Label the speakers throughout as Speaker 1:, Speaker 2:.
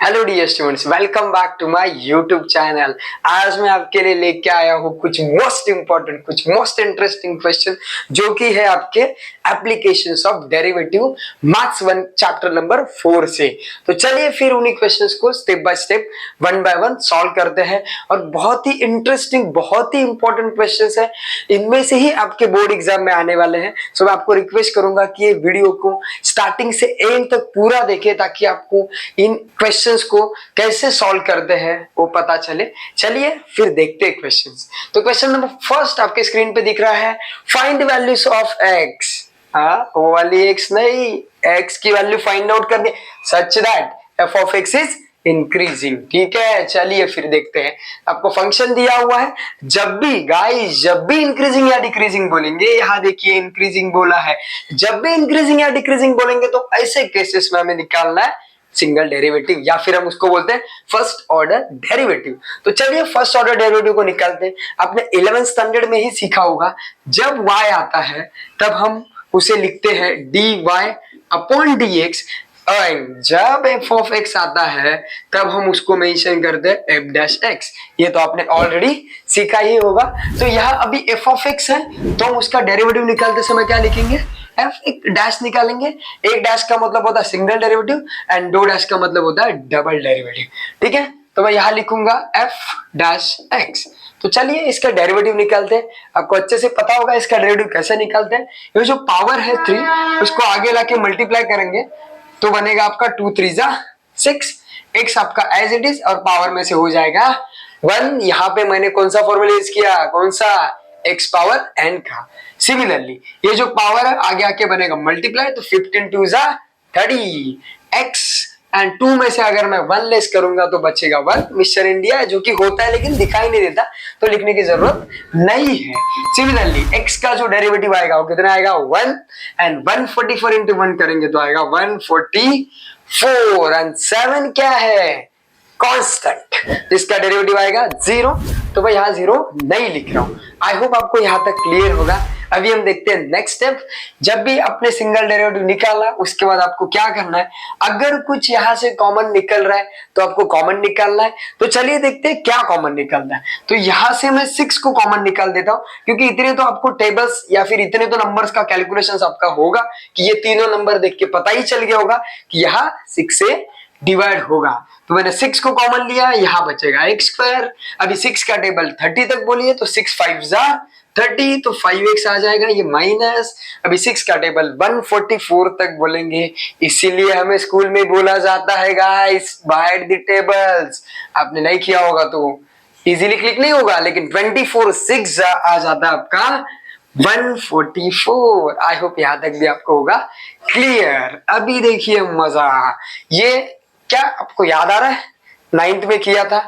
Speaker 1: Hello dear students, welcome back to my YouTube channel. आज मैं आपके लिए लेके आया हूँ कुछ मोस्ट इंपॉर्टेंट, कुछ मोस्ट इंटरेस्टिंग क्वेश्चन जो कि है आपके applications of derivative maths 1 chapter number 4 से। तो चलिए फिर उन्हीं क्वेश्चंस को step by step, one by one solve करते हैं। और बहुत ही इंटरेस्टिंग, बहुत ही इंपॉर्टेंट क्वेश्चंस है, इनमें से ही आपके बोर्ड एग्जाम में आने वाले हैं। सो मैं आपको रिक्वेस्ट करूंगा कि ये वीडियो को स्टार्टिंग से एंड तक पूरा देखें ताकि आपको इन क्वेश्चंस को कैसे सॉल्व करते हैं वो पता चले। चलिए फिर देखते हैं क्वेश्चंस। तो क्वेश्चन नंबर फर्स्ट आपके स्क्रीन पे दिख रहा है, फाइंड वैल्यूज ऑफ एक्स। वो वाली एक्स नहीं, एक्स की वैल्यू फाइंड आउट करनी, such that F of X is increasing. ठीक है, चलिए फिर देखते हैं। आपको फंक्शन दिया हुआ है, जब भी गाइस, जब भी इंक्रीजिंग या डिक्रीजिंग बोलेंगे, यहां देखिए इंक्रीजिंग बोला है, जब भी इंक्रीजिंग या डिक्रीजिंग बोलेंगे तो ऐसे केसेस में हमें निकालना है सिंगल डेरिवेटिव, या फिर हम उसको बोलते हैं फर्स्ट ऑर्डर डेरिवेटिव। तो चलिए फर्स्ट ऑर्डर डेरिवेटिव को निकालते हैं। आपने 11th स्टैंडर्ड में ही सीखा होगा, जब y आता है तब हम उसे लिखते हैं dy अपॉन dx, और जब f ऑफ x आता है तब हम उसको मेंशन करते हैं f डैश x। ये तो आपने ऑलरेडी सीखा ही होगा। तो यहाँ अभी f ऑफ x है तो हम उसका डेरिवेटिव निकालते समय क्या लिखेंगे, f एक डैश निकालेंगे। एक डैश का मतलब होता है सिंगल डेरिवेटिव एंड दो डैश का मतलब होता है डबल डेरिवेटिव। ठीक है, तो मैं यहाँ लिखूंगा f डैश x। तो चलिए इसका डेरिवेटिव निकालते हैं। आपको अच्छे से पता होगा इसका डेरिवेटिव कैसे निकालते हैं। ये जो पावर है 3, उसको आगे लाके मल्टीप्लाई करेंगे तो बनेगा आपका 2 3 जा 6, x आपका एज इट इज और पावर में से हो जाएगा 1। यहाँ पे मैंने कौन सा फॉर्मूला यूज किया, कौन सा, x पावर n का। सिमिलरली ये जो पावर है आगे आके बनेगा मल्टीप्लाई, तो 15 2 जा 30, x एंड 2 में से अगर मैं 1 लेस करूंगा तो बचेगा 1। मिस्टर इंडिया है जो कि होता है लेकिन दिखाई नहीं देता, तो लिखने की जरूरत नहीं है। सिमिलरली x का जो डेरिवेटिव आएगा वो कितना आएगा 1, एंड 144 इंटू 1 करेंगे तो आएगा 144, एंड 7 क्या है, कांस्टेंट, इसका डेरिवेटिव आएगा 0। तो मैं यहाँ 0 नहीं लिख रहा हूं। आई होप आपको यहाँ तक क्लियर होगा। अभी हम देखते हैं नेक्स्ट स्टेप। जब भी अपने सिंगल डेरिवेटिव निकाला उसके बाद आपको क्या करना है, अगर कुछ यहाँ से कॉमन निकल रहा है तो आपको कॉमन निकालना है। तो चलिए देखते हैं क्या कॉमन निकलना है। तो यहाँ से मैं 6 को कॉमन निकाल देता हूँ, क्योंकि इतने तो आपको टेबल्स या फिर इतने तो नंबर्स का कैलकुलेशन आपका होगा कि ये तीनों नंबर देख के पता ही चल गया होगा कि यहाँ 6 से डिवाइड होगा। तो मैंने 6 को कॉमन लिया, यहां बचेगा x स्क्वायर। अभी 6 का टेबल 30 तक बोलिए तो 6 5 जा 30, तो 5x आ जाएगा, ये माइनस। अभी 6 का टेबल 144 तक बोलेंगे, इसीलिए हमें स्कूल में बोला जाता है गाइस बाय द टेबल्स। आपने नहीं किया होगा तो इजीली क्लिक नहीं होगा, लेकिन 24 6 आ जाता है आपका 144। आई होप यहां तक भी आपको होगा क्लियर। अभी देखिए मजा, ये क्या आपको याद आ रहा है, 9th में किया था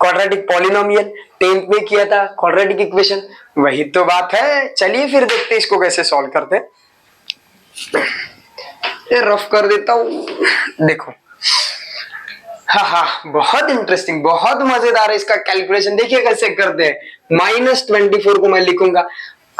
Speaker 1: क्वाड्रेटिक पॉलिनोमियल, 10th में किया था क्वाड्रेटिक इक्वेशन, वही तो बात है। चलिए फिर देखते हैं इसको कैसे सॉल्व करते हैं। ये रफ कर देता हूं, देखो। हाँ, बहुत इंटरेस्टिंग, बहुत मजेदार है इसका कैलकुलेशन। देखिए कैसे करते हैं। -24 को मैं लिखूंगा।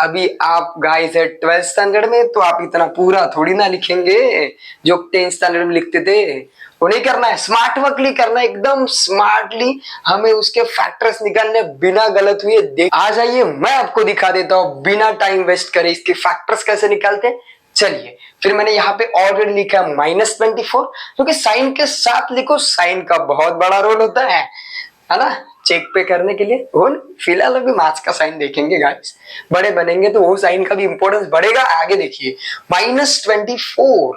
Speaker 1: अभी आप गाइस है 12th स्टैंडर्ड में, तो आप इतना पूरा थोड़ी ना लिखेंगे जो 10th स्टैंडर्ड में लिखते थे। वो नहीं करना है, स्मार्ट वर्कली करना है, एकदम स्मार्टली हमें उसके फैक्टर्स निकालने बिना गलत हुए। आ जाइए मैं आपको दिखा देता हूँ बिना टाइम वेस्ट करे इसके फैक्टर्स कैसे निकालते हैं। चलिए फिर मैंने यहाँ पे ऑलरेडी लिखा -24, क्योंकि साइन के साथ लिखो, साइन का बहुत बड़ा रोल होता है ना, चेक पे करने के लिए। फिलहाल अभी मैथ्स का साइन देखेंगे गाइस, बड़े बनेंगे तो वो साइन का भी इंपॉर्टेंस बढ़ेगा। आगे देखिए -24,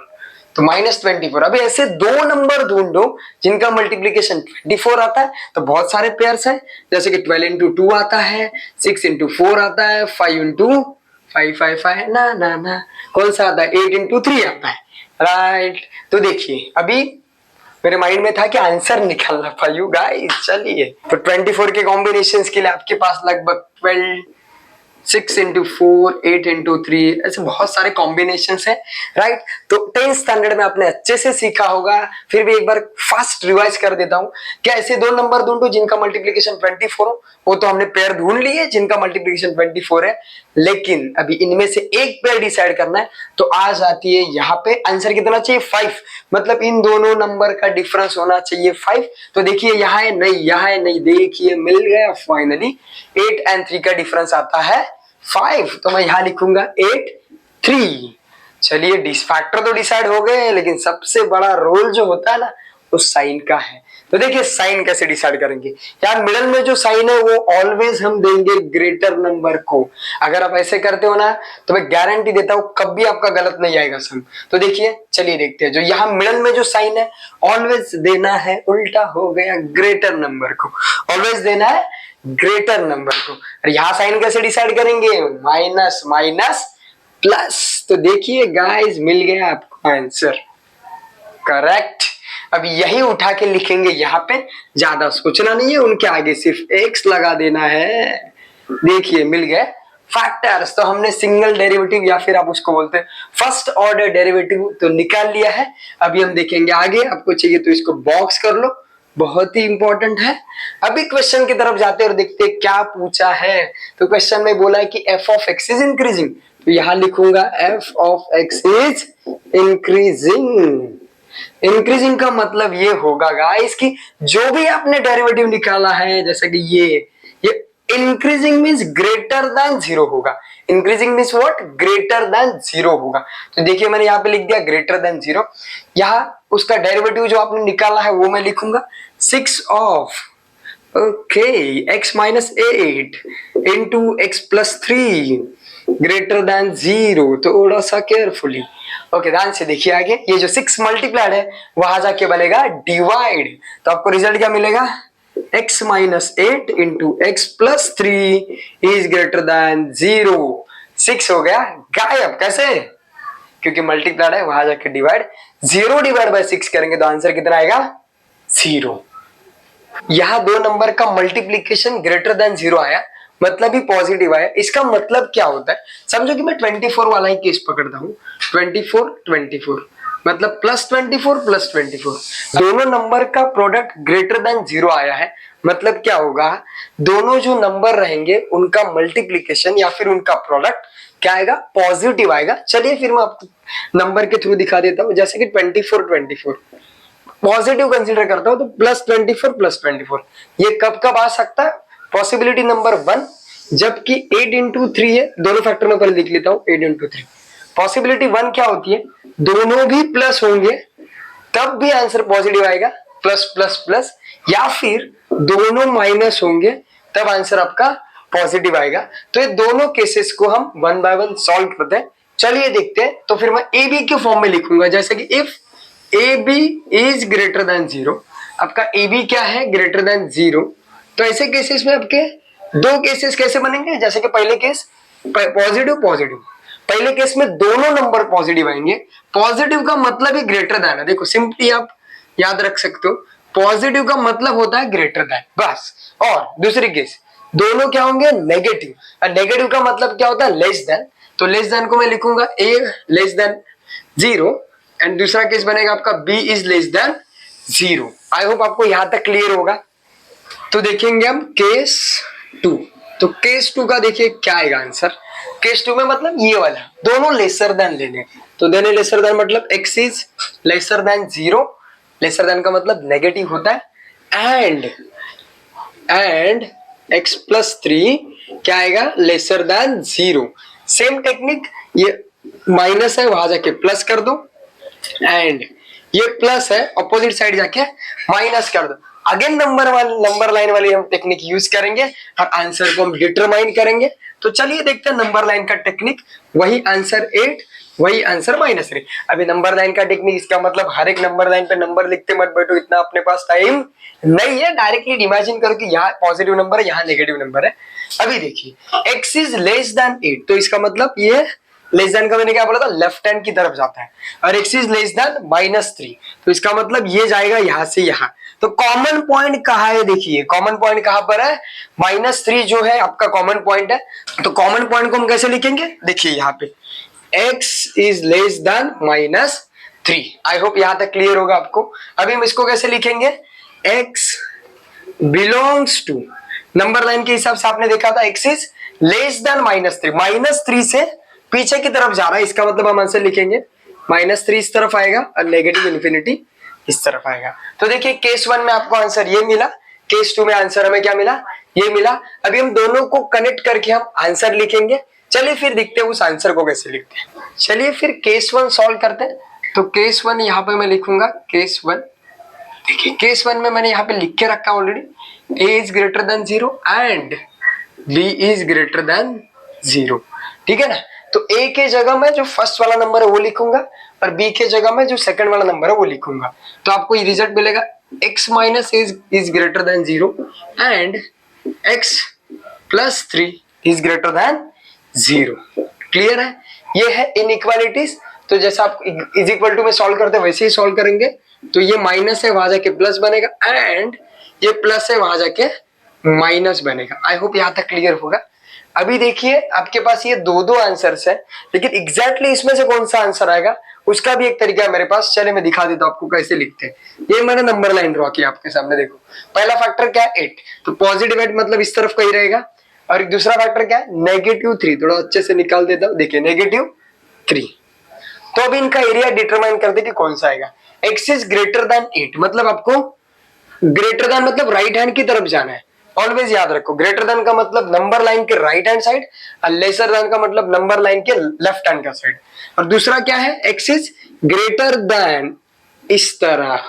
Speaker 1: तो -24। अभी ऐसे दो नंबर ढूंढो जिनका मल्टीप्लीकेशन 24 आता है। तो बहुत सारे पेयर्स हैं, जैसे कि 12 इंटू 2 आता है, 6 इंटू 4 आता है, 5 इंटू 5 ना कौन सा आता है, 8 इंटू 3 आता है, राइट। तो देखिए अभी मेरे माइंड में था कि आंसर निकालना फाइव गाइस। चलिए तो 24 के कॉम्बिनेशंस के लिए आपके पास लगभग 12 6 इंटू 4, 8 इंटू 3, ऐसे बहुत सारे कॉम्बिनेशन है, राइट। तो 10th स्टैंडर्ड में आपने अच्छे से सीखा होगा, फिर भी एक बार फास्ट रिवाइज कर देता हूं। क्या ऐसे दो नंबर ढूंढो जिनका मल्टीप्लीकेशन 24 हो? वो तो हमने पेयर ढूंढ लिए जिनका मल्टीप्लीकेशन 24 है, लेकिन अभी इनमें से एक पेयर डिसाइड करना है। तो आ जाती है यहाँ पे आंसर कितना चाहिए? 5। मतलब इन दोनों नंबर का डिफरेंस होना चाहिए 5। तो देखिए यहाँ है नहीं, यहाँ है नहीं, देखिए मिल गया फाइनली। 8 और 3 का डिफरेंस आता है 5, तो मैं यहां लिखूंगा 8, 3। चलिए फैक्टर तो डिसाइड हो गए, लेकिन सबसे बड़ा रोल जो होता है ना, उस साइन का है। तो देखिए साइन कैसे डिसाइड करेंगे यार, मिडल में जो साइन है वो ऑलवेज हम देंगे ग्रेटर नंबर को। अगर आप ऐसे करते हो ना, तो मैं गारंटी देता हूं कभी आपका गलत नहीं आएगा सम। तो देखिए चलिए देखते हैं, जो यहाँ मिडल में जो साइन है ऑलवेज देना है, उल्टा हो गया, ग्रेटर नंबर को ऑलवेज देना है, ग्रेटर नंबर को। और यहाँ साइन कैसे डिसाइड करेंगे? Minus minus plus. तो देखिए गाइस मिल गया आपको आंसर, करेक्ट। अब यही उठा के लिखेंगे यहाँ पे, ज्यादा सोचना नहीं है, उनके आगे सिर्फ एक्स लगा देना है। देखिए मिल गए फैक्टर्स। तो हमने सिंगल डेरिवेटिव या फिर आप उसको बोलते हैं फर्स्ट ऑर्डर डेरिवेटिव तो निकाल लिया है। अभी हम देखेंगे आगे, आपको चाहिए तो इसको बॉक्स कर लो, बहुत ही इंपॉर्टेंट है। अभी क्वेश्चन की तरफ जाते हैं और देखते हैं क्या पूछा है। तो क्वेश्चन में बोला है कि F of X is increasing, तो यहां लिखूंगा F of X is increasing. Increasing का मतलब ये होगा गाइस कि जो भी आपने डेरिवेटिव निकाला है, जैसे कि ये इंक्रीजिंग मींस ग्रेटर देन 0 होगा। Increasing means what? Greater than 0 होगा। तो देखिए मैंने यहाँ पे लिख दिया ग्रेटर देन 0। यहाँ उसका डेरिवेटिव जो आपने निकाला है वो मैं लिखूंगा 6 of x minus 8 into x plus 3 greater than 0। थोड़ा सा केयरफुली, ओके ध्यान से देखिए आगे। ये जो 6 मल्टीप्लाइड है वहां जाके बनेगा डिवाइड, तो आपको रिजल्ट क्या मिलेगा? x minus 8 into x plus 3 is greater than 0। 6 हो गया गायब। कैसे? क्योंकि मल्टीप्लाइड है, वहां जाके डिवाइड। 0 डिवाइड बाय 6 करेंगे तो आंसर कितना आएगा? 0। यहां दो नंबर का मल्टीप्लीकेशन ग्रेटर देन 0 आया, मतलब ही पॉजिटिव आया। इसका मतलब क्या होता है? समझो कि मैं 24 वाला ही केस पकड़ता हूं, 24 24 मतलब प्लस 24 प्लस 24, दोनों नंबर का प्रोडक्ट ग्रेटर देन 0 आया है। मतलब क्या होगा? दोनों जो नंबर रहेंगे उनका मल्टीप्लीकेशन या फिर उनका प्रोडक्ट क्या आएगा? पॉजिटिव आएगा। चलिए फिर मैं आपको नंबर के थ्रू दिखा देता हूं। जैसे कि 24 24 पॉजिटिव कंसीडर करता हूं, तो प्लस 24 प्लस 24 ये कब कब आ सकता है? पॉसिबिलिटी नंबर 1, जबकि 8 इंटू 3 है, दोनों फैक्टर में पहले लिख लेता हूं 8 इंटू 3। पॉसिबिलिटी 1 क्या होती है? दोनों भी प्लस होंगे तब भी आंसर पॉजिटिव आएगा, प्लस प्लस प्लस, या फिर दोनों माइनस होंगे तब आंसर आपका पॉजिटिव आएगा। तो ये दोनों केसेस को हम वन बाय वन सॉल्व करते हैं। चलिए देखते हैं। तो फिर मैं ए बी के फॉर्म में लिखूंगा, जैसे कि if A B is greater than 0। आपका ए बी क्या है? Greater than 0। तो ऐसे केसेस में आपके दो केसेस कैसे बनेंगे? जैसे कि पहले केस पॉजिटिव पॉजिटिव, पहले केस में दोनों नंबर पॉजिटिव आएंगे। पॉजिटिव का मतलब ही ग्रेटर देन है। देखो सिंपली आप याद रख सकते हो, पॉजिटिव का मतलब होता है ग्रेटर देन, बस। और दूसरी केस दोनों क्या होंगे? नेगेटिव। और नेगेटिव का मतलब क्या होता है? Less than. तो लेस देन को मैं लिखूंगा ए लेस देन 0, एंड दूसरा केस बनेगा आपका B is less than 0। I hope आपको यहां तक क्लियर होगा। तो देखेंगे हम केस 2। तो केस 2 का देखिए क्या आएगा आंसर। केस 2 में मतलब ये वाला दोनों लेसर देन लेने, तो देने लेसर देन मतलब x is lesser than 0। Lesser than का मतलब नेगेटिव होता है। एंड x प्लस 3 क्या आएगा? Lesser than 0। सेम टेक्निक, ये माइनस है वहां जाके प्लस कर दो, एंड ये प्लस है अपोजिट साइड जाके माइनस कर दो। अगेन नंबर लाइन वाली हम टेक्निक यूज करेंगे और आंसर को हम डिटरमाइन करेंगे। तो चलिए देखते हैं नंबर लाइन का टेक्निक। वही आंसर 8, वही आंसर -3। अभी नंबर लाइन का टेक्निक, इसका मतलब हर एक नंबर लाइन पे नंबर लिखते मत बैठो, इतना अपने पास टाइम नहीं है। डायरेक्टली इमेजिन करो कि यहाँ पॉजिटिव नंबर है, यहाँ नेगेटिव नंबर है। अभी देखिए x इज लेस देन 8, तो इसका मतलब ये लेस देन का मैंने क्या बोला था, लेफ्ट हैंड की तरफ जाता है, और x इज लेस देन -3, तो इसका मतलब ये जाएगा यहां से यहां। तो कॉमन पॉइंट कहाँ है, देखिए कॉमन पॉइंट कहां पर है, -3 जो है आपका कॉमन पॉइंट है। तो कॉमन पॉइंट को हम कैसे लिखेंगे, देखिए यहाँ पे x is less then -3। I hope यहां तक क्लियर होगा आपको। अभी हम इसको कैसे लिखेंगे, x belongs to, number line के हिसाब से आपने देखा था x इज लेस देन -3, -3 से पीछे की तरफ जा रहा है, इसका मतलब हम आंसर लिखेंगे -3 इस तरफ आएगा और नेगेटिव इन्फिनिटी इस तरफ आएगा। तो देखिए केस 1 में आपको आंसर ये मिला, केस 2 में आंसर हमें क्या मिला, ये मिला। अभी हम दोनों को कनेक्ट करके हम आंसर लिखेंगे। चलिए फिर देखते हैं उस आंसर को कैसे लिखते हैं। चलिए फिर केस 1 सॉल्व करते हैं। तो केस 1 यहाँ पे मैं लिखूंगा, केस 1, देखिए केस 1 में मैंने यहाँ पे लिख के रखा already, a is greater than 0 and b is greater than 0, ठीक है ना। तो a के जगह में जो फर्स्ट वाला नंबर है वो लिखूंगा और b के जगह में जो सेकंड वाला नंबर है वो लिखूंगा। तो आपको ये रिजल्ट मिलेगा x minus is greater than 0 and x plus 3 is greater than 0। Clear है, ये है इनइक्वालिटीज। तो जैसा आप इज इक्वल टू में सॉल्व करते हैं वैसे ही सॉल्व करेंगे। तो ये माइनस है वहां जाके प्लस बनेगा एंड ये प्लस है वहां जाके माइनस बनेगा। आई होप यहां तक क्लियर होगा। अभी देखिए आपके पास ये दो आंसर्स है, लेकिन एग्जैक्टली इसमें से कौन सा आंसर आएगा उसका भी एक तरीका है मेरे पास। चले मैं दिखा देता हूं आपको कैसे लिखते हैं। ये मैंने नंबर लाइन ड्रॉ किया आपके सामने, देखो पहला फैक्टर क्या है 8, तो पॉजिटिव 8 मतलब इस तरफ कहीं रहेगा, और दूसरा फैक्टर क्या है -3, थोड़ा अच्छे से निकाल देता हूं, देखिए -3। तो अभी इनका एरिया डिटरमाइन करते कि कौन सा आएगा। x इज ग्रेटर देन 8 मतलब आपको ग्रेटर देन मतलब राइट हैंड की तरफ जाना है। ऑलवेज याद रखो, ग्रेटर देन का मतलब नंबर लाइन के राइट हैंड साइड और लेसर देन का मतलब नंबर लाइन के लेफ्ट हैंड का साइड। और दूसरा क्या है, x इज ग्रेटर देन इस तरह,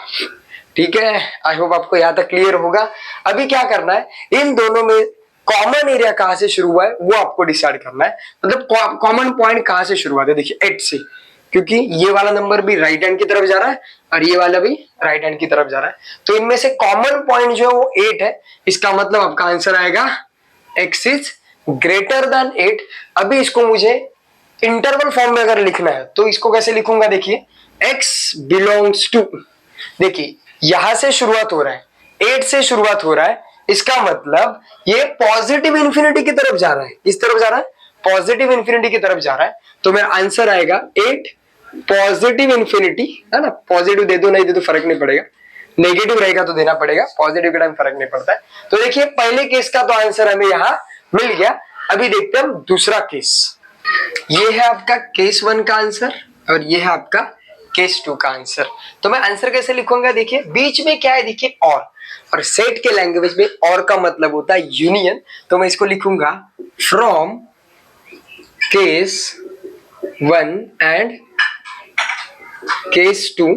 Speaker 1: ठीक है। आई होप आपको यहां तक क्लियर होगा। अभी क्या करना है, इन दोनों में कॉमन एरिया कहां से शुरू हुआ है वो आपको डिसाइड करना है, मतलब कॉमन पॉइंट कहां से शुरू हुआ है। देखिए 8 से, क्योंकि ये वाला नंबर भी राइट हैंड की तरफ जा रहा है और ये वाला भी राइट हैंड की तरफ जा रहा है, तो इनमें से कॉमन पॉइंट जो है वो 8 है। इसका मतलब आपका आंसर आएगा x इज ग्रेटर देन 8। अभी इसको मुझे इंटरवल फॉर्म में अगर लिखना है तो इसको कैसे लिखूंगा, देखिए x बिलोंग्स टू, देखिए यहां से शुरुआत हो रहा है, 8 से शुरुआत हो रहा है, इसका मतलब ये पॉजिटिव इंफिनिटी की तरफ जा रहा है, इस तरफ जा रहा है, पॉजिटिव इंफिनिटी की तरफ जा रहा है। तो मेरा आंसर आएगा 8 पॉजिटिव इंफिनिटी, है ना। पॉजिटिव दे दो नहीं दे दो फर्क नहीं पड़ेगा, नेगेटिव रहेगा तो देना पड़ेगा, पॉजिटिव के टाइम फर्क नहीं पड़ता है। तो देखिए पहले केस का तो आंसर हमें यहाँ मिल गया। अभी देखते हैं हम दूसरा केस। ये है आपका केस 1 का आंसर और ये है आपका केस 2 का आंसर। तो मैं आंसर कैसे लिखूंगा, देखिए बीच में क्या है, देखिए और सेट के लैंग्वेज में और का मतलब होता है यूनियन। तो मैं इसको लिखूंगा from case 1 and case 2।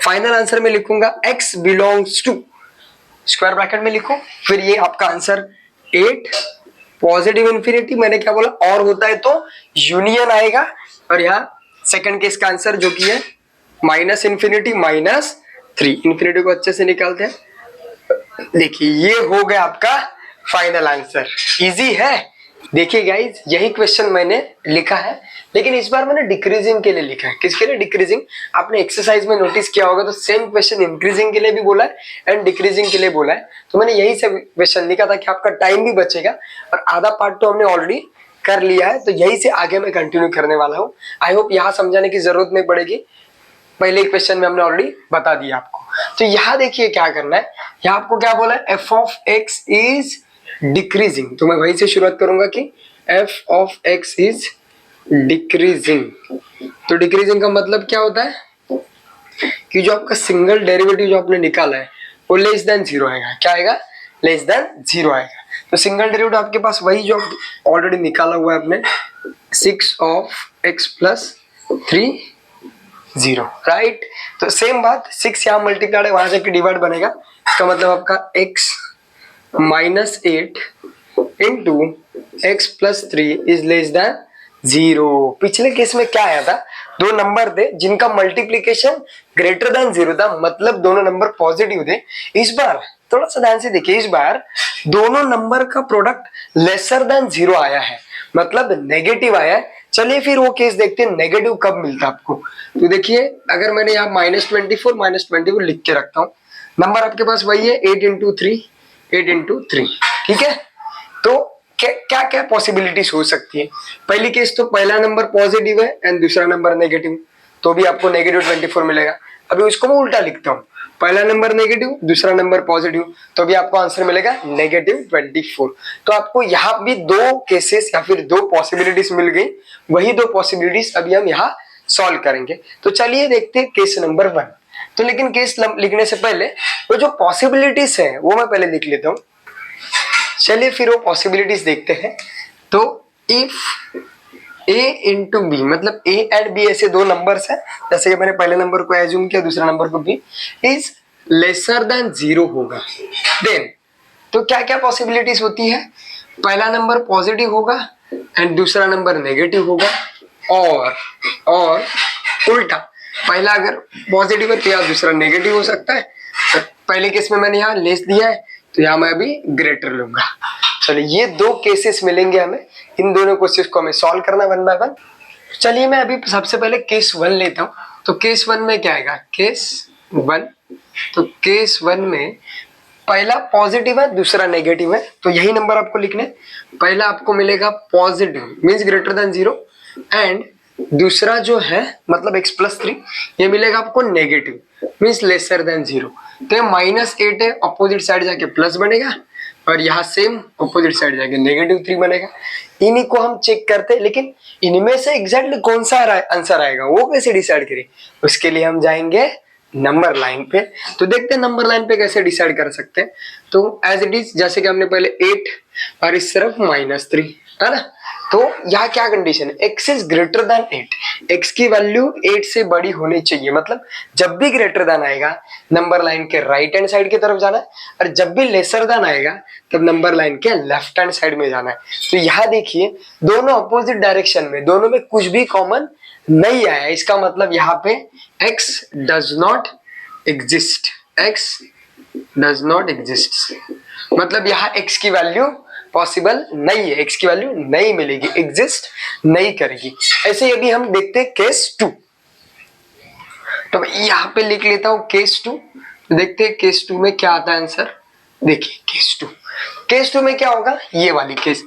Speaker 1: Final answer में लिखूंगा x belongs to, square bracket में लिखो, फिर ये आपका आंसर 8 पॉजिटिव इंफिनिटी, मैंने क्या बोला और होता है तो यूनियन आएगा। और यहाँ सेकंड केस का आंसर जो कि है -इंफिनिटी -3, इंफिनिटी को अच्छे से निकालते हैं। देखिए ये हो गया आपका फाइनल आंसर। इजी है। देखिए गाइज यही क्वेश्चन मैंने लिखा है, लेकिन इस बार मैंने डिक्रीजिंग के लिए लिखा है। किसके लिए डिक्रीजिंग, आपने एक्सरसाइज में नोटिस किया होगा तो सेम क्वेश्चन इंक्रीजिंग के लिए भी बोला है एंड डिक्रीजिंग के लिए बोला है। तो मैंने यही से क्वेश्चन लिखा था कि आपका टाइम भी बचेगा, और आधा पार्ट तो हमने ऑलरेडी कर लिया है, तो यही से आगे मैं कंटिन्यू करने वाला हूँ। आई होप यहाँ समझाने की जरूरत नहीं पड़ेगी, पहले क्वेश्चन में हमने ऑलरेडी बता दिया आपको। तो यहाँ देखिए क्या करना है, यहाँ आपको क्या बोला है, f of x is decreasing. तो मैं वहीं से शुरुआत करूंगा कि f of x is decreasing. तो डिक्रीजिंग का मतलब क्या होता है कि जो आपका सिंगल डेरिवेटिव जो आपने निकाला है वो लेस देन 0 आएगा। क्या आएगा, लेस देन 0 आएगा। तो सिंगल डेरिवेटिव आपके पास वही जो ऑलरेडी निकाला हुआ है आपने, 6 ऑफ x प्लस 3 0, राइट। तो सेम बात 6 यहाँ मल्टीप्लाइड है, वहां से डिवाइड बनेगा। इसका मतलब आपका x -8 into x plus 3 is less than 0। पिछले केस में क्या आया था, दो नंबर थे जिनका मल्टीप्लीकेशन ग्रेटर देन 0 था, मतलब दोनों नंबर पॉजिटिव थे। इस बार थोड़ा सा ध्यान से देखिए, इस बार दोनों नंबर का प्रोडक्ट लेसर देन 0 आया है, मतलब नेगेटिव आया है। चलिए फिर वो केस देखते हैं नेगेटिव कब मिलता है आपको। तो देखिए अगर मैंने यहाँ -24 लिख के रखता हूँ, नंबर आपके पास वही है 8 into 3, ठीक है। तो क्या क्या पॉसिबिलिटीज हो सकती है। पहली केस तो पहला नंबर पॉजिटिव है एंड दूसरा नंबर नेगेटिव, तो भी आपको -24 मिलेगा। अभी उसको मैं उल्टा लिखता हूँ, पहला नंबर नेगेटिव दूसरा नंबर पॉजिटिव, तो भी आपको आंसर मिलेगा -24। तो आपको यहाँ भी दो केसेस या फिर दो पॉसिबिलिटीज मिल गई, वही दो पॉसिबिलिटीज अभी हम यहाँ सॉल्व करेंगे। तो चलिए देखते हैं केस नंबर 1। तो लेकिन केस लिखने से पहले वो जो पॉसिबिलिटीज है वो मैं पहले लिख लेता हूँ। चलिए फिर वो पॉसिबिलिटीज देखते हैं। तो इफ a इंटू बी, मतलब a एंड b ऐसे दो नंबर्स हैं, जैसे कि मैंने पहले नंबर को एज्यूम किया, दूसरा नंबर को b, इज लेसर देन 0 होगा, देन तो क्या क्या पॉसिबिलिटीज होती है। पहला नंबर पॉजिटिव होगा एंड दूसरा नंबर नेगेटिव होगा, और उल्टा, पहला अगर पॉजिटिव है तो यहाँ दूसरा नेगेटिव हो सकता है। तो पहले केस में मैंने यहाँ लेस दिया है, तो यहाँ मैं अभी ग्रेटर लूंगा। चलिए ये दो केसेस मिलेंगे हमें, इन दोनों केसेस को हमें सॉल्व करना वन बाय वन। चलिए मैं अभी सबसे पहले केस 1 लेता हूँ। तो केस 1 में क्या आएगा, केस 1, तो केस 1 में पहला पॉजिटिव है दूसरा नेगेटिव है, तो यही नंबर आपको लिखने। पहला आपको मिलेगा positive means greater than 0, and दूसरा जो है मतलब x+3 ये मिलेगा आपको नेगेटिव मीन्स लेसर देन 0। तो ये -8 है, अपोजिट साइड जाके प्लस बनेगा, और यहाँ सेम अपोजिट साइड जाके -3 बनेगा। इन्हीं को हम चेक करते हैं, लेकिन इनमें से एग्जैक्टली कौन सा आंसर आएगा वो कैसे डिसाइड करें, उसके लिए हम जाएंगे नंबर लाइन पे। तो देखते हैं नंबर लाइन पे कैसे डिसाइड कर सकते हैं। तो एज इट इज, जैसे कि हमने पहले 8 और इस तरफ -3 है ना, तो यहाँ क्या कंडीशन है, x is greater then 8, x की वैल्यू 8 से बड़ी होनी चाहिए। मतलब जब भी ग्रेटर देन आएगा नंबर लाइन के राइट हैंड साइड की तरफ जाना है, और जब भी लेसर देन आएगा तब नंबर लाइन के लेफ्ट हैंड साइड में जाना है। तो यहाँ देखिए दोनों अपोजिट डायरेक्शन में, दोनों में कुछ भी कॉमन नहीं आया, इसका मतलब यहाँ पे x does not exist, x does not exist, मतलब यहाँ x की वैल्यू पॉसिबल नहीं है, x की वैल्यू नहीं मिलेगी, एग्जिस्ट नहीं करेगी। ऐसे ही अभी हम देखते हैं केस 2। तो मैं यहाँ पे लिख लेता हूँ केस 2, देखते हैं केस 2 में क्या आता है आंसर। देखिए केस 2 में क्या होगा, ये वाली केस,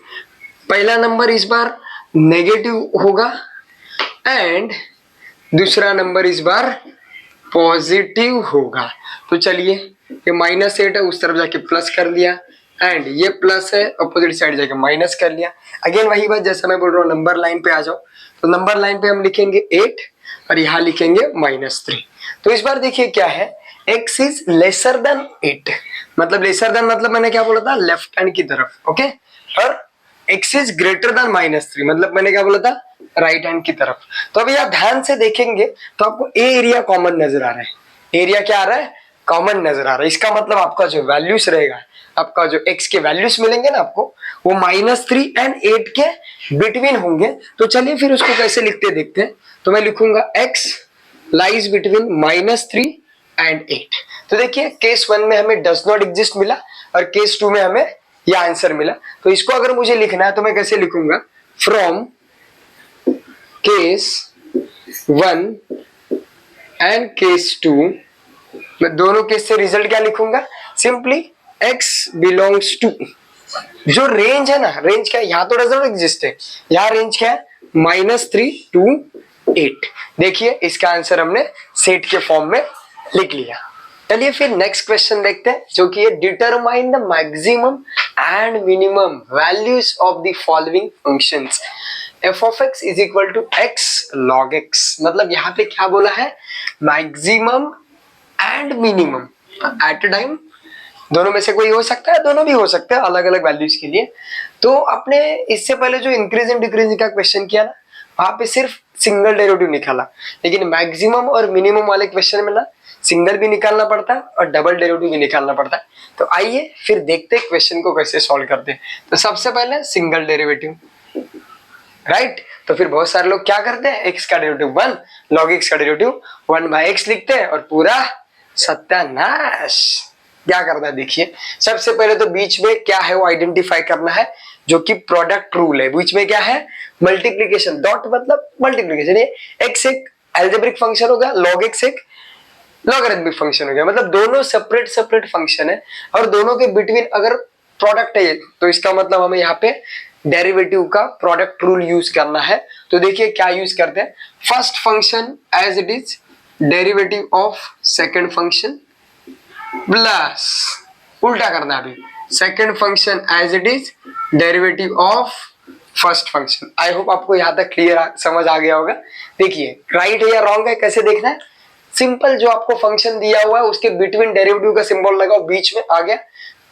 Speaker 1: पहला नंबर इस बार नेगेटिव होगा एंड दूसरा नंबर इस बार पॉजिटिव होगा। तो चलिए ये -8 है, उस तरफ जाके प्लस कर लिया, एंड ये प्लस है अपोजिट साइड जाके माइनस कर लिया। अगेन वही बात, जैसा मैं बोल रहा हूँ नंबर लाइन पे आ जाओ, तो नंबर लाइन पे हम लिखेंगे 8 और यहाँ लिखेंगे -3। तो इस बार देखिए क्या है, x इज लेसर देन 8, मतलब लेसर देन मतलब मैंने क्या बोला था, लेफ्ट हैंड की तरफ, ओके, और x इज ग्रेटर देन -3 मतलब मैंने क्या बोला था, राइट हैंड की तरफ। तो अभी आप ध्यान से देखेंगे तो आपको ए एरिया कॉमन नजर आ रहा है, एरिया क्या आ रहा है, कॉमन नजर आ रहा है। इसका मतलब आपका जो वैल्यूज रहेगा, आपका जो x के वैल्यूज मिलेंगे ना आपको, वो -3 एंड 8 के बिटवीन होंगे। तो चलिए फिर उसको कैसे लिखते देखते हैं। तो मैं लिखूंगा x लाइज बिटवीन -3 एंड 8। तो देखिए केस 1 में हमें डज नॉट एग्जिस्ट मिला और केस 2 में हमें यह आंसर मिला। तो इसको अगर मुझे लिखना है तो मैं कैसे लिखूंगा, फ्रॉम केस 1 एंड केस 2, मैं दोनों केस से रिजल्ट क्या लिखूंगा, सिंपली x बिलोंग्स टू, जो रेंज है ना, रेंज क्या है, यहाँ तो डजंट एग्जिस्ट है, यहाँ रेंज क्या है -3 to 8। देखिए इसका आंसर हमने सेट के फॉर्म में लिख लिया। चलिए फिर नेक्स्ट क्वेश्चन देखते हैं, जो कि है determine the maximum and minimum values of the following functions, f of x is equal to x log x। मतलब यहाँ पे क्या बोला है, maximum and minimum at a time, दोनों में से कोई हो सकता है, दोनों भी हो सकते हैं अलग अलग वैल्यूज के लिए। तो आपने इससे पहले जो इंक्रीज एंड डिक्रीज का क्वेश्चन किया ना, वहां पे सिर्फ सिंगल डेरिवेटिव निकाला, लेकिन मैक्सिमम और मिनिमम वाले क्वेश्चन में ना सिंगल भी निकालना पड़ता है और डबल डेरिवेटिव भी निकालना पड़ता है। तो आइए फिर देखते हैं क्वेश्चन को कैसे सॉल्व करते हैं। तो सबसे पहले सिंगल डेरिवेटिव, राइट, तो फिर बहुत सारे लोग क्या करते हैं, x का डेरिवेटिव 1, log x का डेरिवेटिव 1/x लिखते हैं और पूरा सत्यानाश। क्या करना है देखिए, सबसे पहले तो बीच में क्या है वो आइडेंटिफाई करना है, जो कि प्रोडक्ट रूल है, बीच में क्या है मल्टीप्लीकेशन, डॉट मतलब मल्टीप्लीकेशन। ये x एक एल्जेब्रिक फंक्शन हो गया, log x एक लॉगरिथमिक फंक्शन हो गया, मतलब दोनों सेपरेट सेपरेट फंक्शन है और दोनों के बिटवीन अगर प्रोडक्ट है तो इसका मतलब हमें यहाँ पे डेरिवेटिव का प्रोडक्ट रूल यूज करना है। तो देखिए क्या यूज करते हैं, first function as it is derivative of second function plus उल्टा करना है अभी, second function as it is derivative of first function. I hope आपको यहाँ तक क्लियर समझ आ गया होगा। देखिए राइट है या रॉन्ग है कैसे देखना है, सिंपल जो आपको फंक्शन दिया हुआ है उसके बिटवीन डेरिवेटिव का सिंबल लगाओ, बीच में आ गया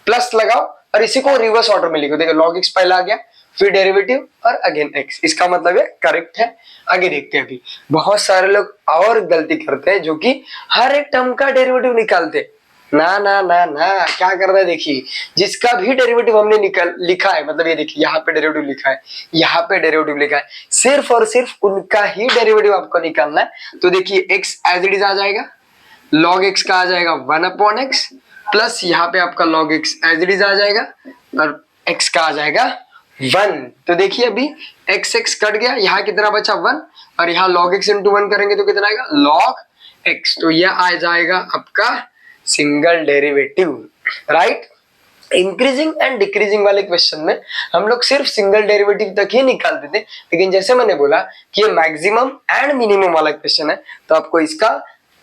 Speaker 1: प्लस लगाओ और इसी को रिवर्स ऑर्डर में लिखो। देखो log x पहला आ गया फिर डेरिवेटिव और अगेन x, इसका मतलब है करेक्ट है। आगे देखते हैं। अभी बहुत सारे लोग और गलती करते हैं जो कि हर एक टर्म का डेरिवेटिव निकालते, ना ना ना ना, क्या कर रहा है देखिए, जिसका भी डेरिवेटिव हमने लिखा है, मतलब ये देखिए यहाँ पे डेरिवेटिव लिखा है, यहाँ पे डेरिवेटिव लिखा है, सिर्फ और सिर्फ उनका ही डेरिवेटिव आपको निकालना है। तो देखिए x एज इट इज आ जाएगा, log x का आ जाएगा 1/x प्लस यहाँ पे आपका log x as it is आ जाएगा और x का आ जाएगा 1। तो देखिए अभी x कट गया, यहाँ कितना बचा 1 और यहाँ log x इंटू 1 करेंगे तो कितना आएगा log x। तो यह आ जाएगा आपका single derivative, right. Increasing and decreasing वाले क्वेश्चन में हम लोग सिर्फ सिंगल डेरिवेटिव तक ही निकालते थे, लेकिन जैसे मैंने बोला कि ये मैक्सिमम एंड मिनिमम वाला क्वेश्चन है तो आपको इसका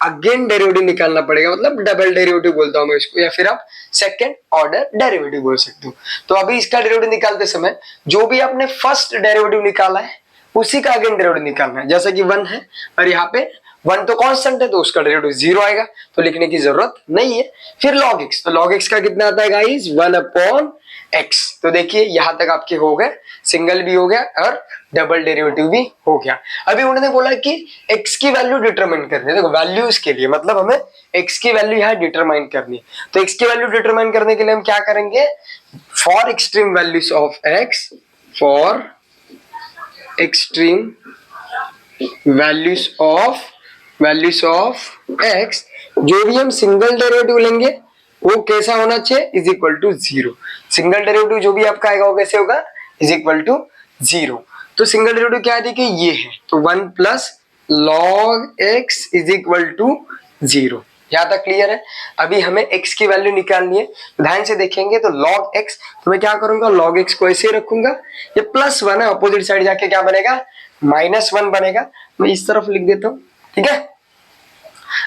Speaker 1: अगेन डेरिवेटिव निकालना पड़ेगा, मतलब डबल डेरिवेटिव बोलता हूं मैं इसको, या फिर आप सेकंड ऑर्डर डेरिवेटिव बोल सकते हो। तो अभी इसका डेरिवेटिव निकालते समय जो भी आपने फर्स्ट डेरिवेटिव निकाला है उसी का अगेन डेरिवेटिव निकालना है। जैसे कि 1 है और यहाँ पे 1 तो कांस्टेंट है तो उसका डेरिवेटिव 0 आएगा, तो लिखने की जरूरत नहीं है। फिर log x, तो log x का कितना आता है गाइस 1/x। तो देखिए यहां तक आपके हो गए, सिंगल भी हो गया और डबल डेरिवेटिव भी हो गया। अभी उन्होंने बोला कि x की वैल्यू डिटरमाइन करनी है। देखो वैल्यूज के लिए मतलब हमें x की वैल्यू यहाँ डिटरमाइन करनी है, तो x की वैल्यू डिटरमाइन करने के लिए हम क्या करेंगे, for extreme values of x, for extreme values of x, जो भी हम सिंगल डेरिवेटिव लेंगे वो कैसा होना चाहिए, is equal to 0। Single derivative जो भी आपका आएगा वो कैसे होगा, इज इक्वल टू 0। तो सिंगल डेरिवेटिव क्या है देखिए ये है, तो 1 plus log x is equal to 0। यहाँ तक क्लियर है। अभी हमें x की वैल्यू निकालनी है, ध्यान से देखेंगे तो log x, तो मैं क्या करूंगा log x को ऐसे रखूंगा, ये +1 है, अपोजिट साइड जाके क्या बनेगा -1 बनेगा। मैं इस तरफ लिख देता हूँ, ठीक है।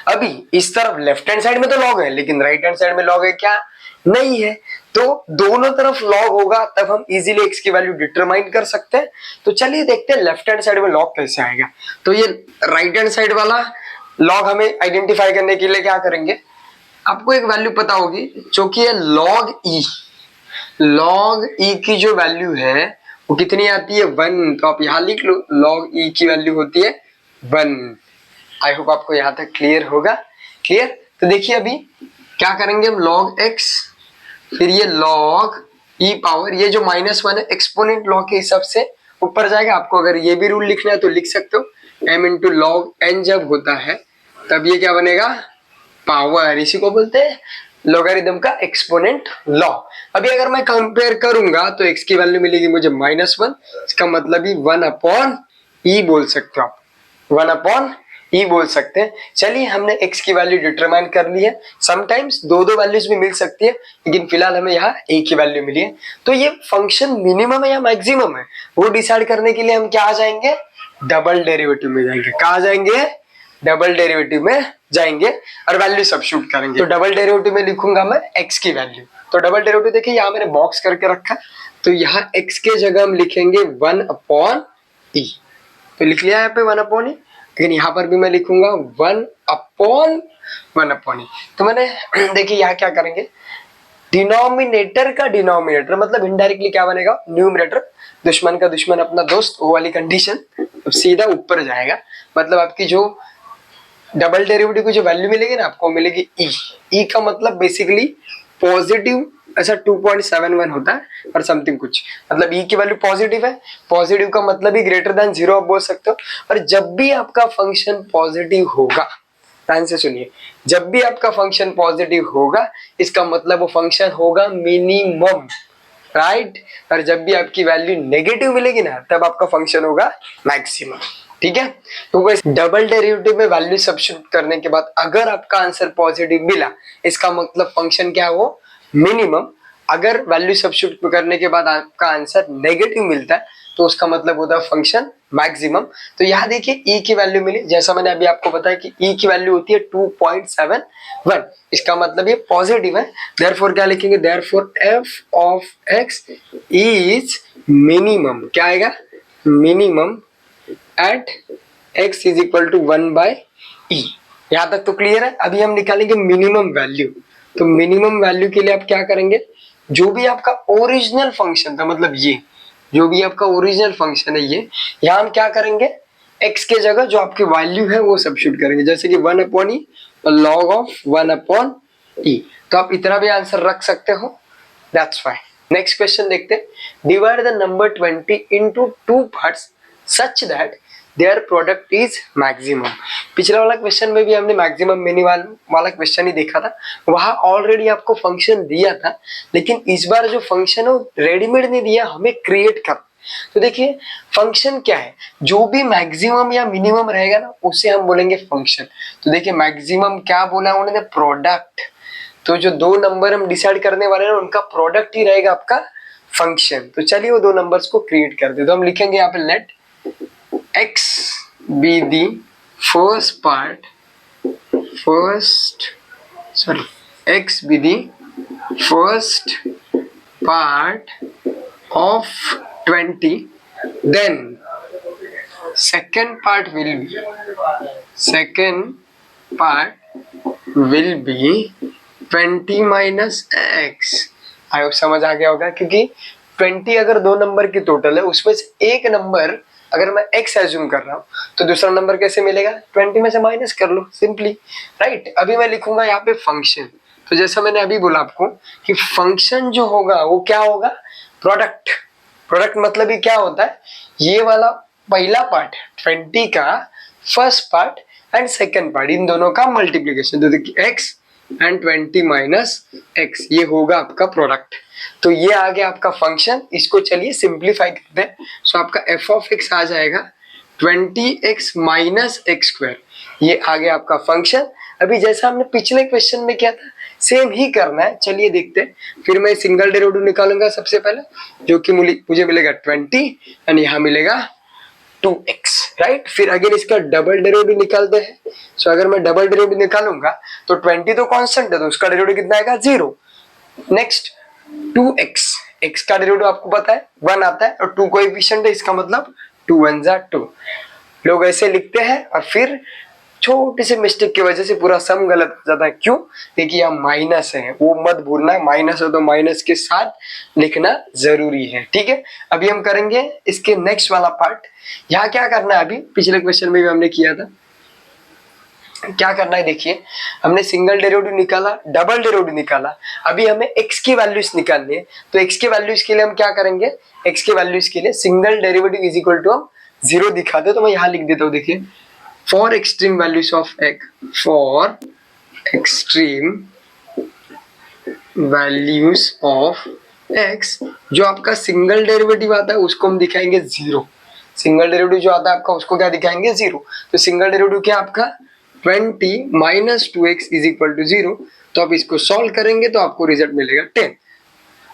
Speaker 1: अभी इस तरफ लेफ्ट हैंड साइड में तो log है लेकिन राइट हैंड साइड में log है क्या, नहीं है, तो दोनों तरफ log होगा तब हम इजीली x की वैल्यू डिटरमाइन कर सकते हैं। तो चलिए देखते हैं लेफ्ट हैंड साइड में log कैसे आएगा। तो ये राइट हैंड साइड वाला log हमें आइडेंटिफाई करने के लिए क्या करेंगे, आपको एक वैल्यू पता होगी जो कि है log e की जो वैल्यू है वो कितनी आती है 1, तो आप यहाँ लिख लो log e की वैल्यू होती है 1। आई होप आपको यहाँ तक क्लियर होगा, क्लियर। तो देखिए अभी क्या करेंगे हम log x, फिर ये log e पावर, ये जो -1 है एक्सपोनेंट log के हिसाब से ऊपर जाएगा। आपको अगर ये भी रूल लिखना है तो लिख सकते हो, m इंटू log n जब होता है तब ये क्या बनेगा पावर, इसी को बोलते हैं लोगारिथम का एक्सपोनेंट लॉ। अभी अगर मैं कंपेयर करूंगा तो x की वैल्यू मिलेगी मुझे -1, इसका मतलब ही 1/e बोल सकते हो आप, 1/e बोल सकते हैं। चलिए हमने x की वैल्यू डिटरमाइन कर ली है, समटाइम्स दो वैल्यूज भी मिल सकती है लेकिन फिलहाल हमें यहाँ a की वैल्यू मिली है। तो ये फंक्शन मिनिमम है या मैक्सिमम है वो डिसाइड करने के लिए हम क्या आ जाएंगे, डबल डेरिवेटिव में जाएंगे। कहा जाएंगे, डबल डेरिवेटिव में जाएंगे और वैल्यू सब्स्टिट्यूट करेंगे। तो डबल डेरिवेटिव में लिखूंगा मैं x की वैल्यू, तो डबल डेरिवेटिव देखिए यहाँ मैंने बॉक्स करके रखा, तो यहाँ x के जगह हम लिखेंगे 1/e, तो लिख लिया यहाँ पे 1/e, लेकिन यहाँ पर भी मैं लिखूंगा 1/1/e। तो मैंने देखिए यहाँ क्या करेंगे, डिनोमिनेटर का डिनोमिनेटर मतलब इनडायरेक्टली क्या बनेगा, न्यूमरेटर दुश्मन का दुश्मन अपना दोस्त, वो वाली कंडीशन सीधा ऊपर जाएगा। मतलब आपकी जो डबल डेरिवेटिव की जो वैल्यू मिलेगी ना आपको मिलेगी e का मतलब बेसिकली पॉजिटिव, ऐसा 2.71 होता है और समथिंग कुछ, मतलब e की वैल्यू पॉजिटिव है, पॉजिटिव का मतलब ही ग्रेटर देन 0 आप बोल सकते हो। और जब भी आपका फंक्शन पॉजिटिव होगा, ध्यान से सुनिए, जब भी आपका फंक्शन पॉजिटिव होगा इसका मतलब वो फंक्शन होगा मिनिमम, राइट। और जब भी आपकी वैल्यू नेगेटिव मिलेगी ना तब आपका फंक्शन होगा मैक्सिमम, ठीक है। तो बस डबल डेरिवेटिव में वैल्यू सब्स्टिट्यूट करने के बाद अगर आपका आंसर पॉजिटिव मिला, इसका मतलब फंक्शन क्या है, वो मिनिमम। अगर वैल्यू सब्स्टिट्यूट करने के बाद आपका आंसर नेगेटिव मिलता है तो उसका मतलब होता है फंक्शन मैक्सिमम। तो यहाँ देखिए ई की वैल्यू मिली, जैसा मैंने अभी आपको बताया कि ई की वैल्यू होती है 2.71, इसका मतलब ये पॉजिटिव है। देयरफॉर क्या लिखेंगे, therefore F of X is minimum, क्या आएगा, minimum at x is equal to 1/e। यहां तक तो क्लियर है। अभी हम निकालेंगे मिनिमम वैल्यू। तो मिनिमम वैल्यू के लिए आप क्या करेंगे, जो भी आपका ओरिजिनल फंक्शन था, मतलब ये जो भी आपका ओरिजिनल फंक्शन है ये, यहाँ हम क्या करेंगे, x के जगह जो आपकी वैल्यू है वो सब्स्टिट्यूट करेंगे, जैसे कि 1/e और log ऑफ 1/e। तो आप इतना भी आंसर रख सकते हो, दैट्स फाइन। नेक्स्ट क्वेश्चन देखते हैं, divide the number 20 into 2 parts such that their product is maximum. पिछला वाला क्वेश्चन में भी हमने मैक्सिमम मिनिमम वाला क्वेश्चन ही देखा था, वहां ऑलरेडी आपको फंक्शन दिया था, लेकिन इस बार जो फंक्शन है वो रेडीमेड नहीं दिया, हमें क्रिएट कर। तो देखिए फंक्शन क्या है, जो भी मैक्सिमम या मिनिमम रहेगा ना उसे हम बोलेंगे फंक्शन। तो देखिए मैक्सिमम क्या बोला उन्होंने, प्रोडक्ट। तो जो दो नंबर हम डिसाइड करने वाले हैं उनका प्रोडक्ट ही रहेगा आपका फंक्शन। तो चलिए वो दो नंबर्स को क्रिएट कर दे। तो हम लिखेंगे यहाँ पे late x be the first part, x be the first part of 20, then second part will be 20 minus x। I hope समझ आ गया होगा, क्योंकि 20 अगर दो नंबर की टोटल है उसमें से एक नंबर अगर मैं x एज्यूम कर रहा हूँ तो दूसरा नंबर कैसे मिलेगा, 20 में से माइनस कर लो सिंपली, राइट। अभी मैं लिखूंगा यहाँ पे फंक्शन। तो जैसा मैंने अभी बोला आपको कि फंक्शन जो होगा वो क्या होगा, प्रोडक्ट। प्रोडक्ट मतलब ये क्या होता है, ये वाला पहला पार्ट 20 का first part and second part, इन दोनों का मल्टीप्लीकेशन। तो देखिए x एंड 20 माइनस x, ये होगा आपका प्रोडक्ट। तो ये आ गया आपका फंक्शन। इसको चलिए सिंप्लीफाई करते हैं। सो आपका f ऑफ x आ जाएगा 20x माइनस एक्स स्क्वायर, ये आ गया आपका फंक्शन। अभी जैसा हमने पिछले क्वेश्चन में किया था सेम ही करना है, चलिए देखते हैं। फिर मैं सिंगल डेरिवेटिव निकालूंगा सबसे पहले, जो कि मुझे मिलेगा 20 एंड यहाँ मिलेगा 2x, राइट। फिर अगेन इसका डबल डेरिवेटिव निकालते हैं। सो अगर मैं डबल डेरिवेटिव निकालूंगा तो 20 तो कांस्टेंट है तो उसका डेरिवेटिव कितना आएगा, 0। नेक्स्ट 2x, x का डेरिवेटिव आपको पता है 1 आता है और 2 कोएफिशिएंट है, इसका मतलब 2 1 जा 2। लोग ऐसे लिखते हैं और फिर छोटी सी मिस्टेक की वजह से पूरा सम गलत हो जाता है। क्यों, देखिए यहाँ माइनस है, वो मत भूलना है, माइनस हो तो माइनस के साथ लिखना जरूरी है, ठीक है। अभी हम करेंगे इसके नेक्स्ट वाला पार्ट। यहाँ क्या करना है, अभी पिछले क्वेश्चन में भी हमने किया था, क्या करना है देखिए, हमने सिंगल डेरिवेटिव निकाला, डबल डेरिवेटिव निकाला, अभी हमें x की वैल्यूज निकालनी है। तो x के वैल्यूज के लिए हम क्या करेंगे, x के वैल्यूज के लिए single derivative is equal to हम 0 दिखाते हैं। तो मैं यहाँ लिख देता हूँ, देखिए for extreme values of x, for extreme values of x, जो आपका सिंगल डेरिवेटिव आता है उसको हम दिखाएंगे 0। सिंगल डेरिवेटिव जो आता है आपका उसको क्या दिखाएंगे, 0। तो सिंगल डेरिवेटिव क्या आपका 20 minus 2x is equal to 0। तो आप इसको सॉल्व करेंगे तो आपको रिजल्ट मिलेगा 10।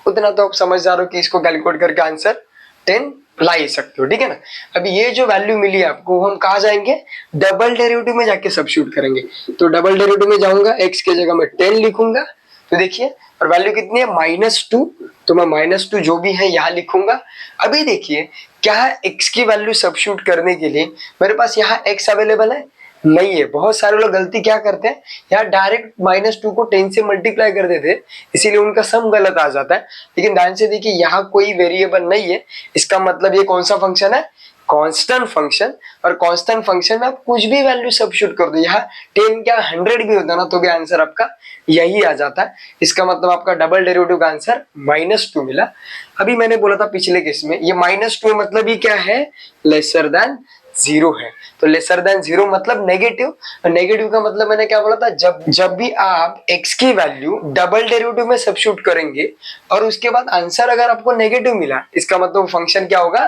Speaker 1: उतना तो आप समझदार हो कि इसको कैलकुलेट करके आंसर 10 ला ही सकते हो, ठीक है ना। अभी ये जो वैल्यू मिली आपको हम कहा जाएंगे, डबल डेरिवेटिव में जाके सब्स्टिट्यूट करेंगे। तो डबल डेरिवेटिव में जाऊंगा, x के जगह मैं 10 लिखूंगा। तो देखिए और वैल्यू कितनी है, -2। तो मैं -2 जो भी है यहाँ लिखूंगा। अभी देखिए क्या है, x की वैल्यू सब्स्टिट्यूट करने के लिए मेरे पास यहाँ x अवेलेबल है नहीं है। बहुत सारे लोग गलती क्या करते हैं, यहाँ डायरेक्ट -2 को 10 से मल्टीप्लाई कर देते हैं, इसीलिए उनका सम गलत आ जाता है। लेकिन ध्यान से देखिए यहाँ कोई वेरिएबल नहीं है, इसका मतलब ये कौन सा फंक्शन है, कांस्टेंट फंक्शन। और कांस्टेंट फंक्शन में आप कुछ भी वैल्यू सब्स्टिट्यूट कर दो, यहाँ 10 क्या 100 भी होता ना तो भी आंसर आपका यही आ जाता है। इसका मतलब आपका डबल डेरिवेटिव का आंसर -2 मिला। अभी मैंने बोला था पिछले केस में ये -2 मतलब ही क्या है, लेसर देन जीरो है। तो लेसर देन जीरो मतलब नेगेटिव, और नेगेटिव का मतलब मैंने क्या बोला था, जब भी आप x की वैल्यू डबल डेरिवेटिव में सब्स्टिट्यूट करेंगे और उसके बाद आंसर अगर आपको नेगेटिव मिला, इसका मतलब फंक्शन क्या होगा,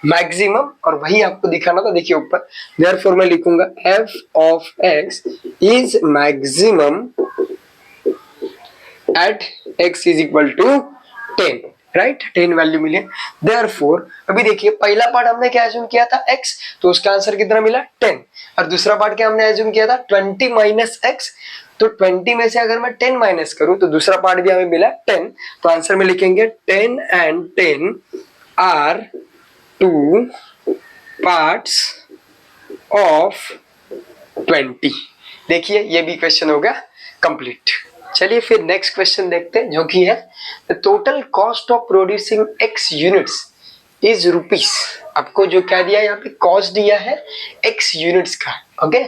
Speaker 1: मैक्सिमम। और वही आपको दिखाना था, देखिए ऊपर, देयरफॉर मैं लिखूंगा f of x is maximum at x is equal to 10, right, 10 value मिली। देयरफॉर अभी देखिए पहला पार्ट हमने क्या एज्यूम किया था x, तो उसका आंसर कितना मिला 10, और दूसरा पार्ट क्या हमने एज्यूम किया था 20 माइनस x, तो 20 में से अगर मैं 10 माइनस करूं तो दूसरा पार्ट भी हमें मिला 10, तो आंसर में लिखेंगे 10 and 10 are two parts of 20। देखिए ये भी क्वेश्चन होगा कंप्लीट। चलिए फिर नेक्स्ट क्वेश्चन देखते हैं, जो कि है the total cost of producing x units is rupees. आपको जो क्या दिया है यहाँ पे, कॉस्ट दिया है x यूनिट्स का, ओके,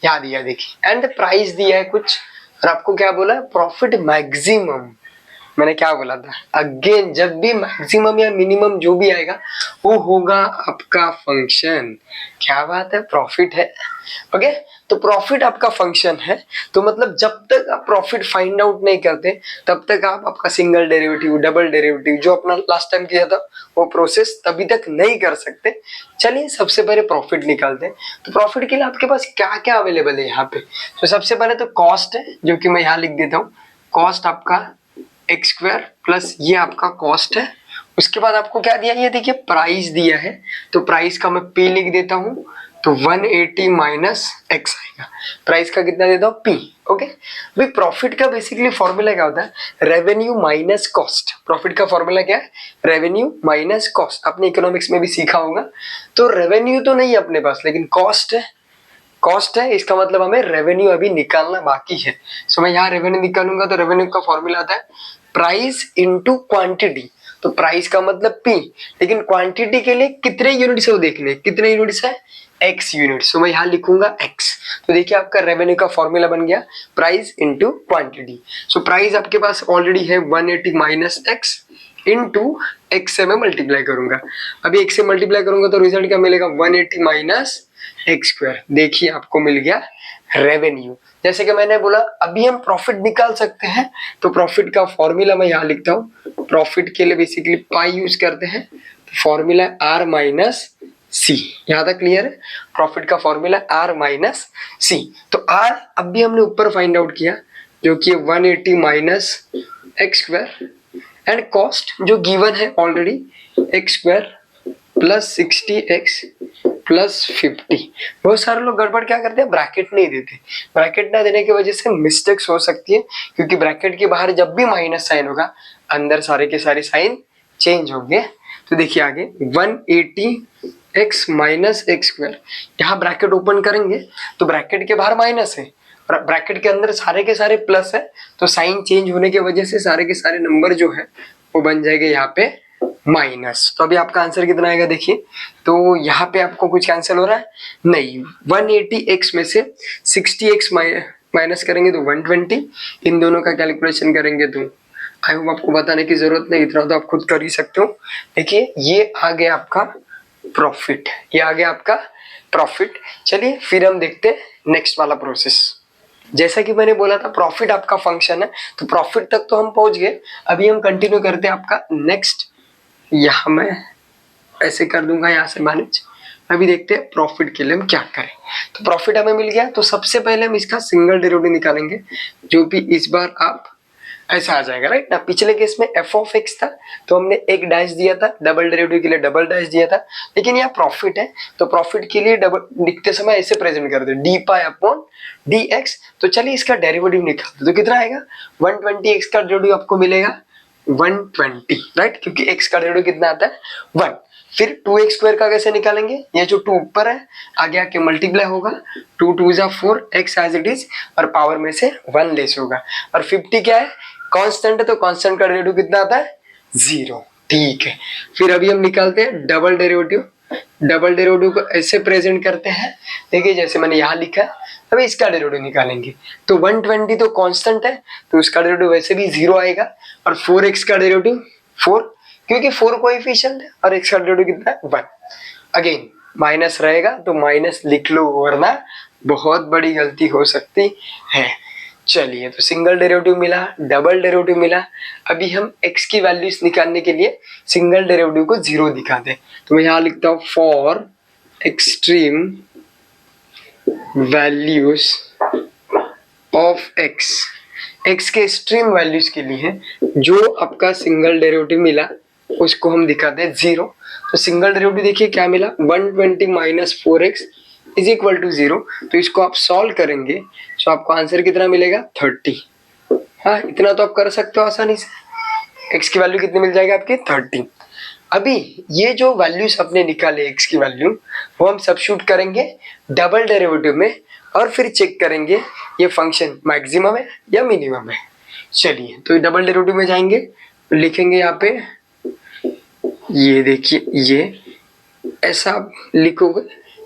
Speaker 1: यहाँ दिया देखिए, एंड प्राइस दिया है कुछ, और आपको क्या बोला है, प्रॉफिट मैक्सिमम। मैंने क्या बोला था, अगेन जब भी मैक्सिमम या मिनिमम जो भी आएगा वो होगा आपका फंक्शन। क्या बात है, प्रॉफिट है, ओके। तो प्रॉफिट आपका फंक्शन है, तो मतलब जब तक आप प्रॉफिट फाइंड आउट नहीं करते तब तक आप आपका सिंगल डेरिवेटिव, डबल डेरिवेटिव जो अपना लास्ट टाइम किया था वो प्रोसेस तभी तक नहीं कर सकते। चलिए सबसे पहले प्रॉफिट निकालते हैं। तो प्रॉफिट के लिए आपके पास क्या क्या अवेलेबल है यहाँ पे, तो सबसे पहले तो कॉस्ट है, जो कि मैं यहाँ लिख देता हूँ, कॉस्ट आपका एक्स स्क्वायर प्लस ये आपका कॉस्ट है। उसके बाद आपको क्या दिया, ये देखिए प्राइस दिया है, तो प्राइस का मैं पी लिख देता हूँ, तो 180 माइनस एक्स आएगा। प्राइस का कितना देता हूँ, पी, ओके। भाई प्रॉफिट का बेसिकली फॉर्मूला क्या होता है, रेवेन्यू माइनस कॉस्ट। प्रॉफिट का फॉर्मूला क्या है, रेवेन्यू माइनस कॉस्ट। आपने इकोनॉमिक्स में भी सीखा होगा। तो रेवेन्यू तो नहीं है अपने पास, लेकिन कॉस्ट है, कॉस्ट है, इसका मतलब हमें रेवेन्यू अभी निकालना बाकी है। सो मैं यहाँ रेवेन्यू निकालूंगा, तो रेवेन्यू का फॉर्मूला आता है प्राइस इनटू क्वांटिटी। तो प्राइस का मतलब पी, लेकिन क्वांटिटी के लिए कितने यूनिट्स है वो देखने, कितने यूनिट्स है, एक्स यूनिट। सो मैं यहाँ लिखूंगा एक्स। तो देखिए आपका रेवेन्यू का फॉर्मूला बन गया price into quantity. So price आपके पास ऑलरेडी है 180 माइनस एक्स इनटू एक्स से मैं मल्टीप्लाई करूंगा। अभी एक्स से मल्टीप्लाई करूंगा तो रिजल्ट क्या मिलेगा, 180 माइनस एक्स स्क्वायर। देखिए आपको मिल गया रेवेन्यू। जैसे कि मैंने बोला अभी हम प्रॉफिट निकाल सकते हैं, तो प्रॉफिट का फॉर्मूला मैं यहाँ लिखता हूँ। प्रॉफिट के लिए बेसिकली पाई यूज करते हैं, तो फॉर्मूला आर माइनस सी। यहाँ तक क्लियर है, प्रॉफिट का फॉर्मूला आर माइनस सी। तो आर अभी हमने ऊपर फाइंड आउट किया, जो कि 180 minus x square, and cost जो गिवन है already x square plus 60x plus 50। बहुत सारे लोग गड़बड़ क्या करते हैं, ब्रैकेट नहीं देते। ब्रैकेट ना देने की वजह से मिस्टेक्स हो सकती है, क्योंकि ब्रैकेट के बाहर जब भी माइनस साइन होगा अंदर सारे के सारे साइन चेंज होंगे। तो देखिए आगे 180x माइनस एक्स स्क्वायर, यहाँ ब्रैकेट ओपन करेंगे तो ब्रैकेट के बाहर माइनस है और ब्रैकेट के अंदर सारे के सारे प्लस है, तो साइन चेंज होने की वजह से सारे के सारे नंबर जो है वो बन जाएंगे यहाँ पे माइनस। तो अभी आपका आंसर कितना आएगा देखिए, तो यहाँ पे आपको कुछ कैंसिल हो रहा है नहीं, 180x में से 60x माइनस करेंगे तो 120, इन दोनों का कैलकुलेशन करेंगे तो आई होप आपको बताने की जरूरत नहीं, इतना तो आप खुद कर ही सकते हो। देखिए ये आ गया आपका प्रॉफिट, ये आ गया आपका प्रॉफिट। चलिए फिर हम देखते हैं नेक्स्ट वाला प्रोसेस। जैसा कि मैंने बोला था प्रॉफिट आपका फंक्शन है, तो प्रॉफिट तक तो हम पहुंच गए। अभी हम कंटिन्यू करते हैं आपका नेक्स्ट। यहाँ मैं ऐसे कर दूंगा यहाँ से मैनेज। अभी देखते हैं प्रॉफिट के लिए हम क्या करें। तो प्रॉफिट हमें मिल गया, तो सबसे पहले हम इसका सिंगल डेरिवेटिव निकालेंगे, जो भी इस बार आप ऐसा आ जाएगा, राइट ना। पिछले केस में एफ ऑफ एक्स था, तो हमने एक डैश दिया था, डबल डेरिवेटिव के लिए डबल डैश दिया था, लेकिन यहाँ प्रॉफिट है तो प्रॉफिट के लिए डबल लिखते समय ऐसे प्रेजेंट कर दो, D pi upon D x. तो चलिए इसका डेरिवेटिव निकाल दो, तो कितना आएगा 120x का डेरिवेटिव आपको मिलेगा 120, राइट, क्योंकि x का डेरिवेटिव कितना आता है 1। फिर 2x स्क्वायर का कैसे निकालेंगे, ये जो 2 ऊपर है आगे आके मल्टीप्लाई होगा, 2 2 जा 4, x एज इट इज, और पावर में से 1 लेस होगा। और 50 क्या है, कांस्टेंट है, तो कांस्टेंट का डेरिवेटिव कितना आता है 0, ठीक है। फिर अभी हम निकालते हैं डबल डेरिवेटिव। डबल डेरिवेटिव को ऐसे प्रेजेंट करते हैं, देखिए जैसे मैंने यहाँ लिखा है। अभी इसका डेरिवेटिव निकालेंगे, तो 120 तो कांस्टेंट है, तो उसका डेरिवेटिव वैसे भी 0 आएगा। और 4x का डेरिवेटिव 4, क्योंकि 4 कोएफिशिएंट है और x का डेरिवेटिव कितना है 1। अगेन माइनस रहेगा तो माइनस लिख लो, वरना बहुत बड़ी गलती हो सकती है। चलिए, तो सिंगल डेरिवेटिव मिला, डबल डेरिवेटिव मिला। अभी हम x की वैल्यूज निकालने के लिए सिंगल डेरिवेटिव को 0 दिखा दें। तो मैं यहाँ लिखता हूँ for extreme values of x के एक्सट्रीम वैल्यूज के लिए जो आपका सिंगल डेरिवेटिव मिला उसको हम दिखाते हैं 0। तो सिंगल डेरिवेटिव देखिए क्या मिला, 120 minus 4x is equal to 0। तो इसको आप सॉल्व करेंगे तो आपको आंसर कितना मिलेगा, 30। हाँ, इतना तो आप कर सकते हो आसानी से। x की वैल्यू कितनी मिल जाएगी आपकी, 30। अभी ये जो वैल्यूज अपने निकाले x की वैल्यू, वो हम सब्स्टिट्यूट करेंगे डबल डेरिवेटिव में और फिर चेक करेंगे ये फंक्शन मैक्सिमम है या मिनिमम है। चलिए, तो डबल डेरिवेटिव में जाएंगे, लिखेंगे यहाँ पे, ये देखिए, ये ऐसा आप लिखोगे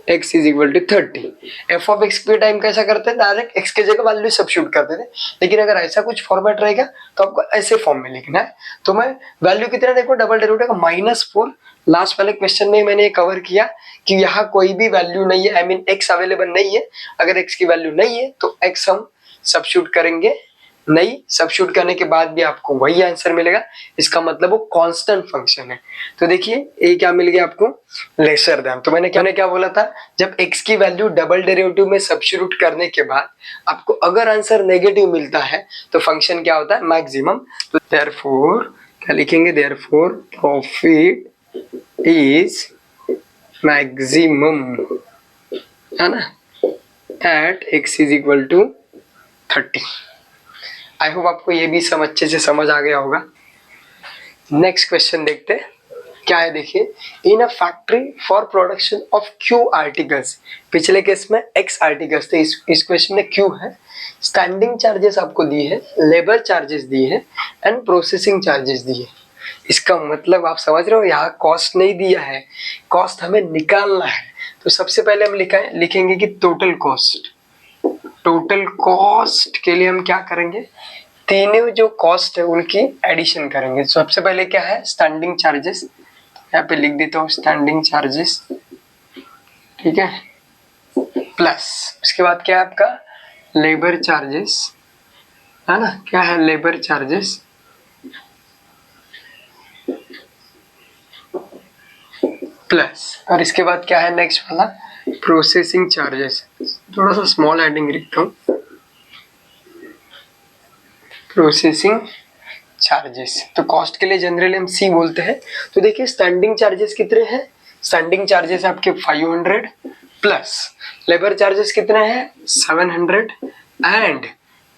Speaker 1: x is equal to 30। F of X के टाइम कैसा करते हैं, डायरेक्ट x के जगह वैल्यू सब्स्टिट्यूट करते थे, लेकिन अगर ऐसा कुछ फॉर्मेट रहेगा तो आपको ऐसे फॉर्म में लिखना है। तो मैं वैल्यू कितना देखो डबल डेरिवेटिव का, -4। लास्ट वाले क्वेश्चन में मैंने कवर किया कि यहाँ कोई भी वैल्यू नहीं है, आई मीन x अवेलेबल नहीं है। अगर x की वैल्यू नहीं है तो x हम सब्स्टिट्यूट करेंगे, नहीं सब्स्टिट्यूट करने के बाद भी आपको वही आंसर मिलेगा। इसका मतलब वो कांस्टेंट फंक्शन है। तो देखिए ये क्या मिल गया आपको, लेसर देन। तो मैंने क्या बोला था, जब x की वैल्यू डबल डेरिवेटिव में सब्स्टिट्यूट करने के बाद आपको अगर आंसर नेगेटिव मिलता है तो फंक्शन क्या होता है, मैक्सिमम। तो देयरफॉर क्या लिखेंगे, देयरफॉर प्रॉफिट इज मैक्सिमम, है ना, at x is equal to 30। I hope आपको ये भी अच्छे से समझ आ गया होगा। नेक्स्ट क्वेश्चन देखते हैं क्या है। देखिए, in a factory for production of Q articles, पिछले केस में X आर्टिकल्स थे, इस क्वेश्चन में Q है। स्टैंडिंग चार्जेस आपको दी है, लेबर चार्जेस दी है एंड प्रोसेसिंग चार्जेस दी है। इसका मतलब आप समझ रहे हो, यहाँ कॉस्ट नहीं दिया है, कॉस्ट हमें निकालना है। तो सबसे पहले हम लिखेंगे कि टोटल कॉस्ट। टोटल कॉस्ट के लिए हम क्या करेंगे, तीनों जो कॉस्ट है उनकी एडिशन करेंगे। सबसे पहले क्या है, स्टैंडिंग चार्जेस, यहाँ पे लिख देता हूँ स्टैंडिंग चार्जेस, ठीक है, प्लस उसके बाद क्या है आपका लेबर चार्जेस, है ना, क्या है लेबर चार्जेस, प्लस और इसके बाद क्या है नेक्स्ट वाला, प्रोसेसिंग चार्जेस। थोड़ा सा स्मॉल हेडिंग लिखता हूँ, प्रोसेसिंग चार्जेस। तो कॉस्ट के लिए जनरली हम सी बोलते हैं। तो देखिए स्टैंडिंग चार्जेस कितने हैं, स्टैंडिंग चार्जेस आपके 500 प्लस लेबर चार्जेस कितने हैं 700 एंड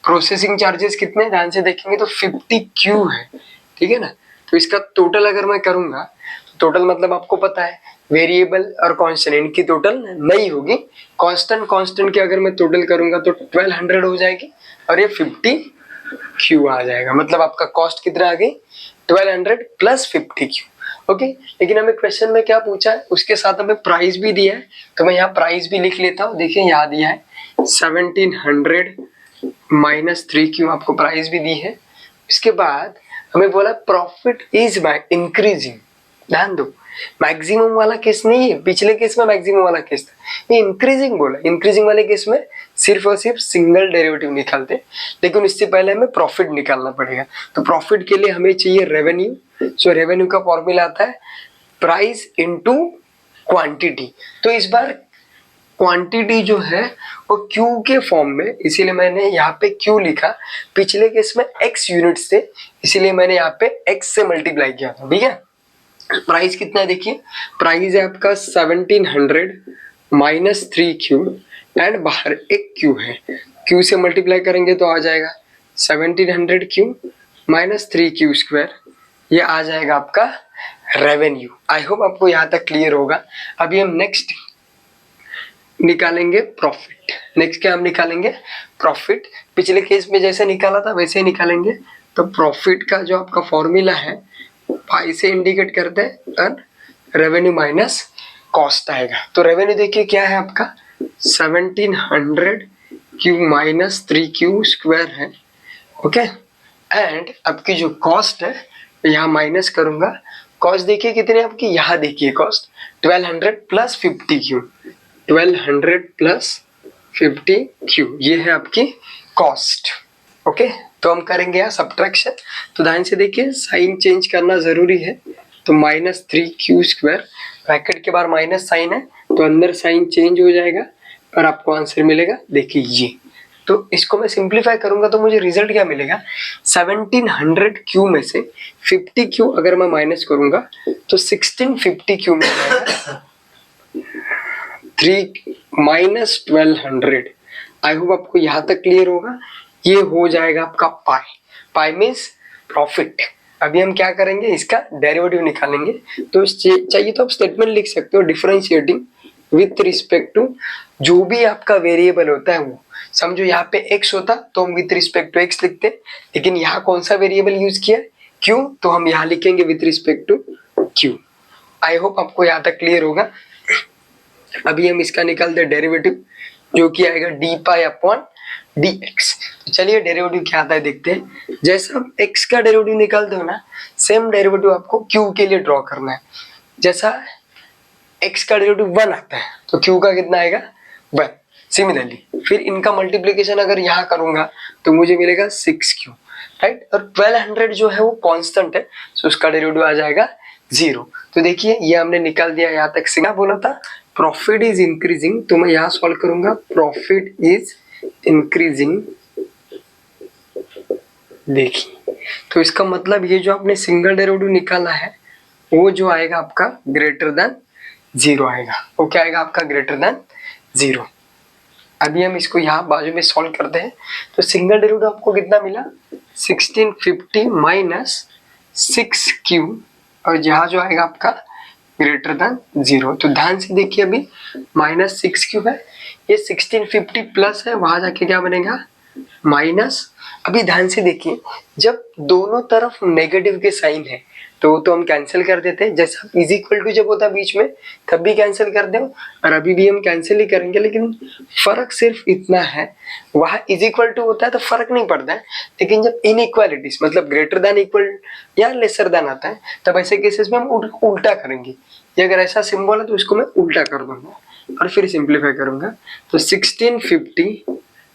Speaker 1: प्रोसेसिंग चार्जेस कितने, ध्यान से देखेंगे तो 50 क्यू है, ठीक है ना। तो इसका टोटल अगर मैं करूंगा, तो टोटल मतलब आपको पता है वेरिएबल और कांस्टेंट इनकी टोटल नहीं होगी, कांस्टेंट की अगर मैं टोटल करूंगा तो 1200 हो जाएगी और ये 50 क्यू आ जाएगा। मतलब आपका कॉस्ट कितना आ गई 1200 प्लस 50 क्यू। ओके, लेकिन हमें क्वेश्चन में क्या पूछा है, उसके साथ हमें प्राइस भी दिया है, तो मैं यहाँ प्राइस भी लिख लेता हूँ। देखिए यहाँ दिया है 1700 माइनस 3 क्यू, आपको प्राइस भी दी है। इसके बाद हमें बोला प्रॉफिट इज इंक्रीजिंग, ध्यान दो मैक्सिमम वाला केस नहीं है, पिछले केस में मैक्सिमम वाला केस था, ये इंक्रीजिंग बोला। इंक्रीजिंग वाले केस में सिर्फ और सिर्फ सिंगल डेरिवेटिव निकालते, लेकिन इससे पहले हमें प्रॉफिट निकालना पड़ेगा। तो प्रॉफिट के लिए हमें चाहिए रेवेन्यू। सो रेवेन्यू का फॉर्मूला आता है प्राइस इनटू क्वांटिटी। तो इस बार क्वांटिटी जो है वो क्यू के फॉर्म में, इसीलिए मैंने यहाँ पे क्यू लिखा। पिछले केस में एक्स यूनिट्स थे, इसीलिए मैंने यहाँ पे एक्स से मल्टीप्लाई किया था, ठीक है। प्राइस कितना है देखिए, प्राइस है आपका 1700 माइनस 3 क्यू एंड बाहर एक क्यू है, क्यू से मल्टीप्लाई करेंगे तो आ जाएगा 1700 क्यू माइनस 3 क्यू स्क्वायर, ये आ जाएगा आपका रेवेन्यू। आई होप आपको यहाँ तक क्लियर होगा। अभी हम नेक्स्ट निकालेंगे प्रॉफिट। नेक्स्ट क्या हम निकालेंगे, प्रॉफिट। पिछले केस में जैसे निकाला था वैसे ही निकालेंगे। तो प्रॉफिट का जो आपका फॉर्मूला है पाई से इंडिकेट करते हैं, रेवेन्यू माइनस कॉस्ट आएगा। तो रेवेन्यू देखिए क्या है आपका 1700 क्यू माइनस 3 क्यू स्क्वायर है, ओके। एंड आपकी जो कॉस्ट है यहाँ माइनस करूंगा, कॉस्ट देखिए कितने आपकी, यहाँ देखिए cost 1200 plus 50Q, 1200 plus 50Q, ये है आपकी कॉस्ट। ओके, तो हम करेंगे यहाँ सब्ट्रैक्शन। तो ध्यान से देखिए, साइन चेंज करना जरूरी है। तो -3Q², ब्रैकेट के बाहर माइनस साइन है तो अंदर साइन चेंज हो जाएगा और आपको आंसर मिलेगा देखिए ये। तो इसको मैं सिंप्लीफाई करूंगा तो मुझे रिजल्ट क्या मिलेगा, 1700Q में से 50Q अगर मैं माइनस करूंगा तो 1650Q मिल जाएगा। 3 माइनस 1200। आई होप आपको यहाँ तक क्लियर होगा। ये हो जाएगा आपका पाई। पाई मीन्स प्रॉफिट। अभी हम क्या करेंगे, इसका डेरिवेटिव निकालेंगे। तो चाहिए तो आप स्टेटमेंट लिख सकते हो, डिफरेंशिएटिंग विथ रिस्पेक्ट टू जो भी आपका वेरिएबल होता है वो। समझो यहाँ पे x होता तो हम विथ रिस्पेक्ट टू x लिखते, लेकिन यहाँ कौन सा वेरिएबल यूज किया, q, तो हम यहाँ लिखेंगे with respect to q। I hope आपको यहाँ तक क्लियर होगा। अभी हम इसका निकालते हैं डेरिवेटिव, जो कि आएगा D pi upon D x. तो चलिए डेरिवेटिव क्या आता है देखते हैं। जैसे हम x का डेरिवेटिव निकालते हो ना, सेम डेरिवेटिव आपको q के लिए ड्रॉ करना है। जैसा x का डेरिवेटिव 1 आता है तो q का कितना आएगा 1। सिमिलरली फिर इनका मल्टीप्लिकेशन अगर यहाँ करूंगा तो मुझे मिलेगा 6Q, राइट। और 1200 जो है वो कांस्टेंट है तो उसका डेरिवेटिव आ जाएगा 0। तो देखिए ये हमने निकाल दिया। यहाँ तक क्या बोला था, प्रॉफिट इज इंक्रीजिंग। तो मैं यहाँ सॉल्व करूंगा, प्रॉफिट इज इंक्रीजिंग। देखिए तो इसका मतलब ये जो आपने सिंगल डेरिवेटिव निकाला है वो जो आएगा आपका ग्रेटर देन 0 आएगा। वो क्या आएगा आपका ग्रेटर देन 0। अभी हम इसको यहाँ बाजू में सॉल्व करते हैं। तो सिंगल डेरिवेटिव आपको कितना मिला, 1650 माइनस 6Q, और यहाँ जो आएगा आपका ग्रेटर देन 0। तो ध्यान से देखिए, अभी -6Q है, ये 1650 प्लस है, वहां जाके क्या बनेगा माइनस। अभी ध्यान से देखिए, जब दोनों तरफ नेगेटिव के साइन है तो हम कैंसिल कर देते हैं। जैसा इज इक्वल टू जब होता है बीच में तब भी कैंसिल कर दो, और अभी भी हम कैंसिल ही करेंगे। लेकिन फर्क सिर्फ इतना है, वहां इज इक्वल टू होता है तो फर्क नहीं पड़ता है, लेकिन जब इनइक्वालिटीज मतलब ग्रेटर देन इक्वल या लेसर देन आता है तब ऐसे केसेस में हम उल्टा करेंगे। ये अगर ऐसा सिंबल है तो इसको मैं उल्टा कर दूंगा और फिर सिंप्लीफाई करूंगा। तो 1650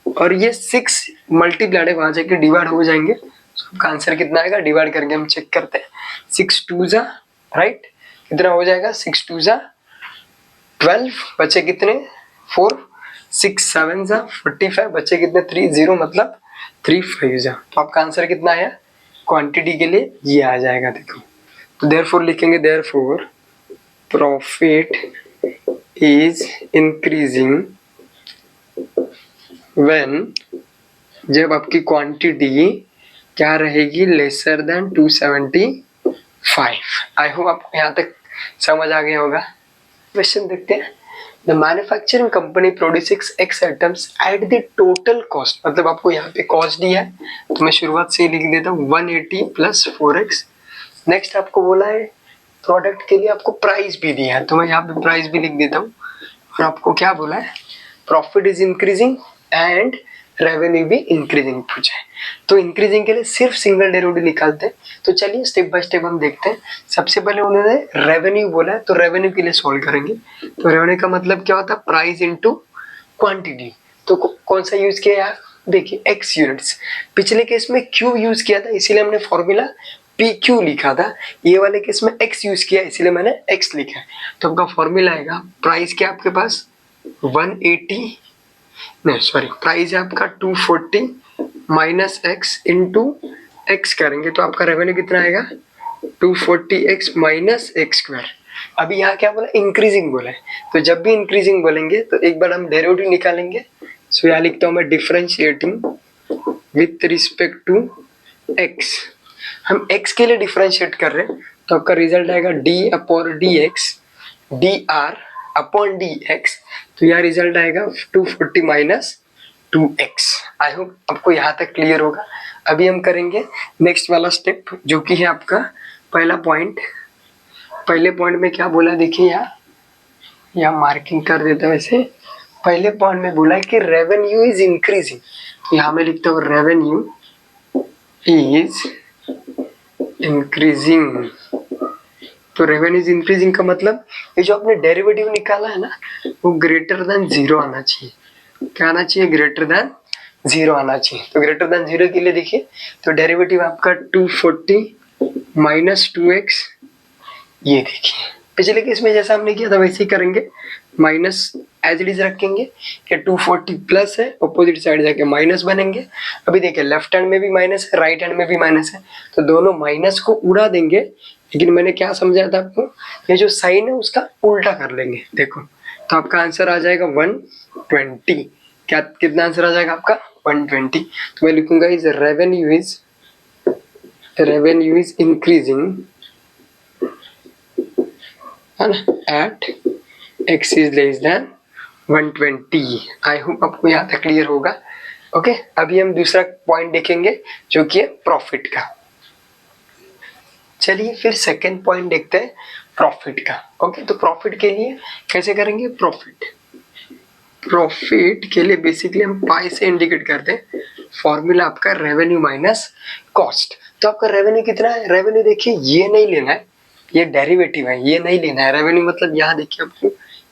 Speaker 1: और ये 6 मल्टीप्लाइड है, वहां जाके डिवाइड हो जाएंगे। आपका आंसर कितना आएगा, डिवाइड करके हम चेक करते हैं। 6 2 जा, राइट, कितना हो जाएगा, 6 2 जा 12, बचे कितने 4, 6 7 जा 45, बचे कितने 3 0, मतलब 3 5 जा। तो आपका आंसर कितना आया, क्वांटिटी के लिए ये आ जाएगा। देखो तो देयरफॉर लिखेंगे, therefore profit is increasing when, जब आपकी क्वांटिटी क्या रहेगी, लेसर देन 275। आई होप आपको यहाँ तक समझ आ गया होगा। क्वेश्चन देखते हैं। The manufacturing company produces X items at the total cost, मतलब आपको यहाँ पे कॉस्ट दिया है तो मैं शुरुआत से ही लिख देता हूँ 180 प्लस 4X। नेक्स्ट आपको बोला है प्रोडक्ट के लिए आपको प्राइस भी दिया है तो मैं यहाँ पे प्राइस भी लिख देता हूँ। और आपको क्या बोला है, profit is increasing and revenue भी इंक्रीजिंग पूछा है। तो इंक्रीजिंग के लिए सिर्फ सिंगल डेरिवेटिव निकालते हैं। तो चलिए स्टेप बाय स्टेप हम देखते हैं। सबसे पहले उन्होंने रेवेन्यू बोला है तो रेवेन्यू के लिए सॉल्व करेंगे। तो रेवेन्यू का मतलब क्या होता है, प्राइस इनटू क्वांटिटी। तो कौन सा यूज किया यार, देखिए x यूनिट्स। पिछले केस में q यूज किया था इसीलिए हमने फॉर्मूला PQ लिखा था। ये वाले केस में x यूज किया इसीलिए मैंने x लिखा है। तो आपका फॉर्मूला आएगा, प्राइस क्या आपके पास 180, नहीं सॉरी, प्राइस है आपका 240 माइनस एक्स इंटू एक्स करेंगे तो आपका रेवेन्यू कितना आएगा 240x माइनस एक्स स्क्वायर। अभी यहाँ क्या बोला, इंक्रीजिंग बोला है। तो जब भी इंक्रीजिंग बोलेंगे तो एक बार हम डेरिवेटिव निकालेंगे। सो यहाँ लिखता हूँ मैं, differentiating with respect to x। हम x के लिए डिफरेंशिएट कर रहे हैं तो आपका रिजल्ट आएगा d upon dx dr upon dx। तो यहाँ रिजल्ट आएगा 240 माइनस 2x। आई होप आपको यहाँ तक क्लियर होगा। अभी हम करेंगे नेक्स्ट वाला स्टेप, जो कि है आपका पहला पॉइंट। पहले पॉइंट में क्या बोला देखिए, यहाँ मार्किंग कर देता हूँ। वैसे पहले पॉइंट में बोला है कि रेवेन्यू इज इंक्रीजिंग, तो यहाँ में लिखता हूँ रेवेन्यू इज इंक्रीजिंग तो रेवेन्यू इज इंक्रीजिंग का मतलब ये जो आपने डेरिवेटिव निकाला है ना वो ग्रेटर देन 0 आना चाहिए। क्या आना चाहिए? ग्रेटर देन 0 आना चाहिए। तो ग्रेटर देन 0 के लिए देखिए तो डेरिवेटिव आपका 240 माइनस 2x, ये देखिए पिछले केस में जैसा हमने किया था वैसे ही करेंगे, माइनस एज इट इज रखेंगे कि 240 प्लस है, अपोजिट साइड जाके माइनस बनेंगे। अभी देखिए लेफ्ट हैंड में भी माइनस है, राइट हैंड में भी माइनस है, तो दोनों माइनस को उड़ा देंगे। लेकिन मैंने क्या समझाया था आपको, ये जो साइन है उसका उल्टा कर लेंगे। देखो तो आपका आंसर आ जाएगा 120। क्या कितना आंसर आ जाएगा आपका? 120। तो मैं लिखूंगा is revenue is increasing at x is less then 120। I hope आपको यहाँ तक क्लियर होगा। ओके, अभी हम दूसरा पॉइंट देखेंगे जो कि है प्रॉफिट का। चलिए फिर सेकंड पॉइंट देखते हैं प्रॉफिट का। ओके, तो प्रॉफिट के लिए कैसे करेंगे? प्रॉफिट के लिए बेसिकली हम पाई से इंडिकेट करते हैं। फॉर्मूला आपका रेवेन्यू माइनस कॉस्ट। तो आपका रेवेन्यू कितना है? रेवेन्यू देखिए ये नहीं लेना है, ये डेरिवेटिव है, ये नहीं लेना है। रेवेन्यू मतलब यहाँ देखिए आपको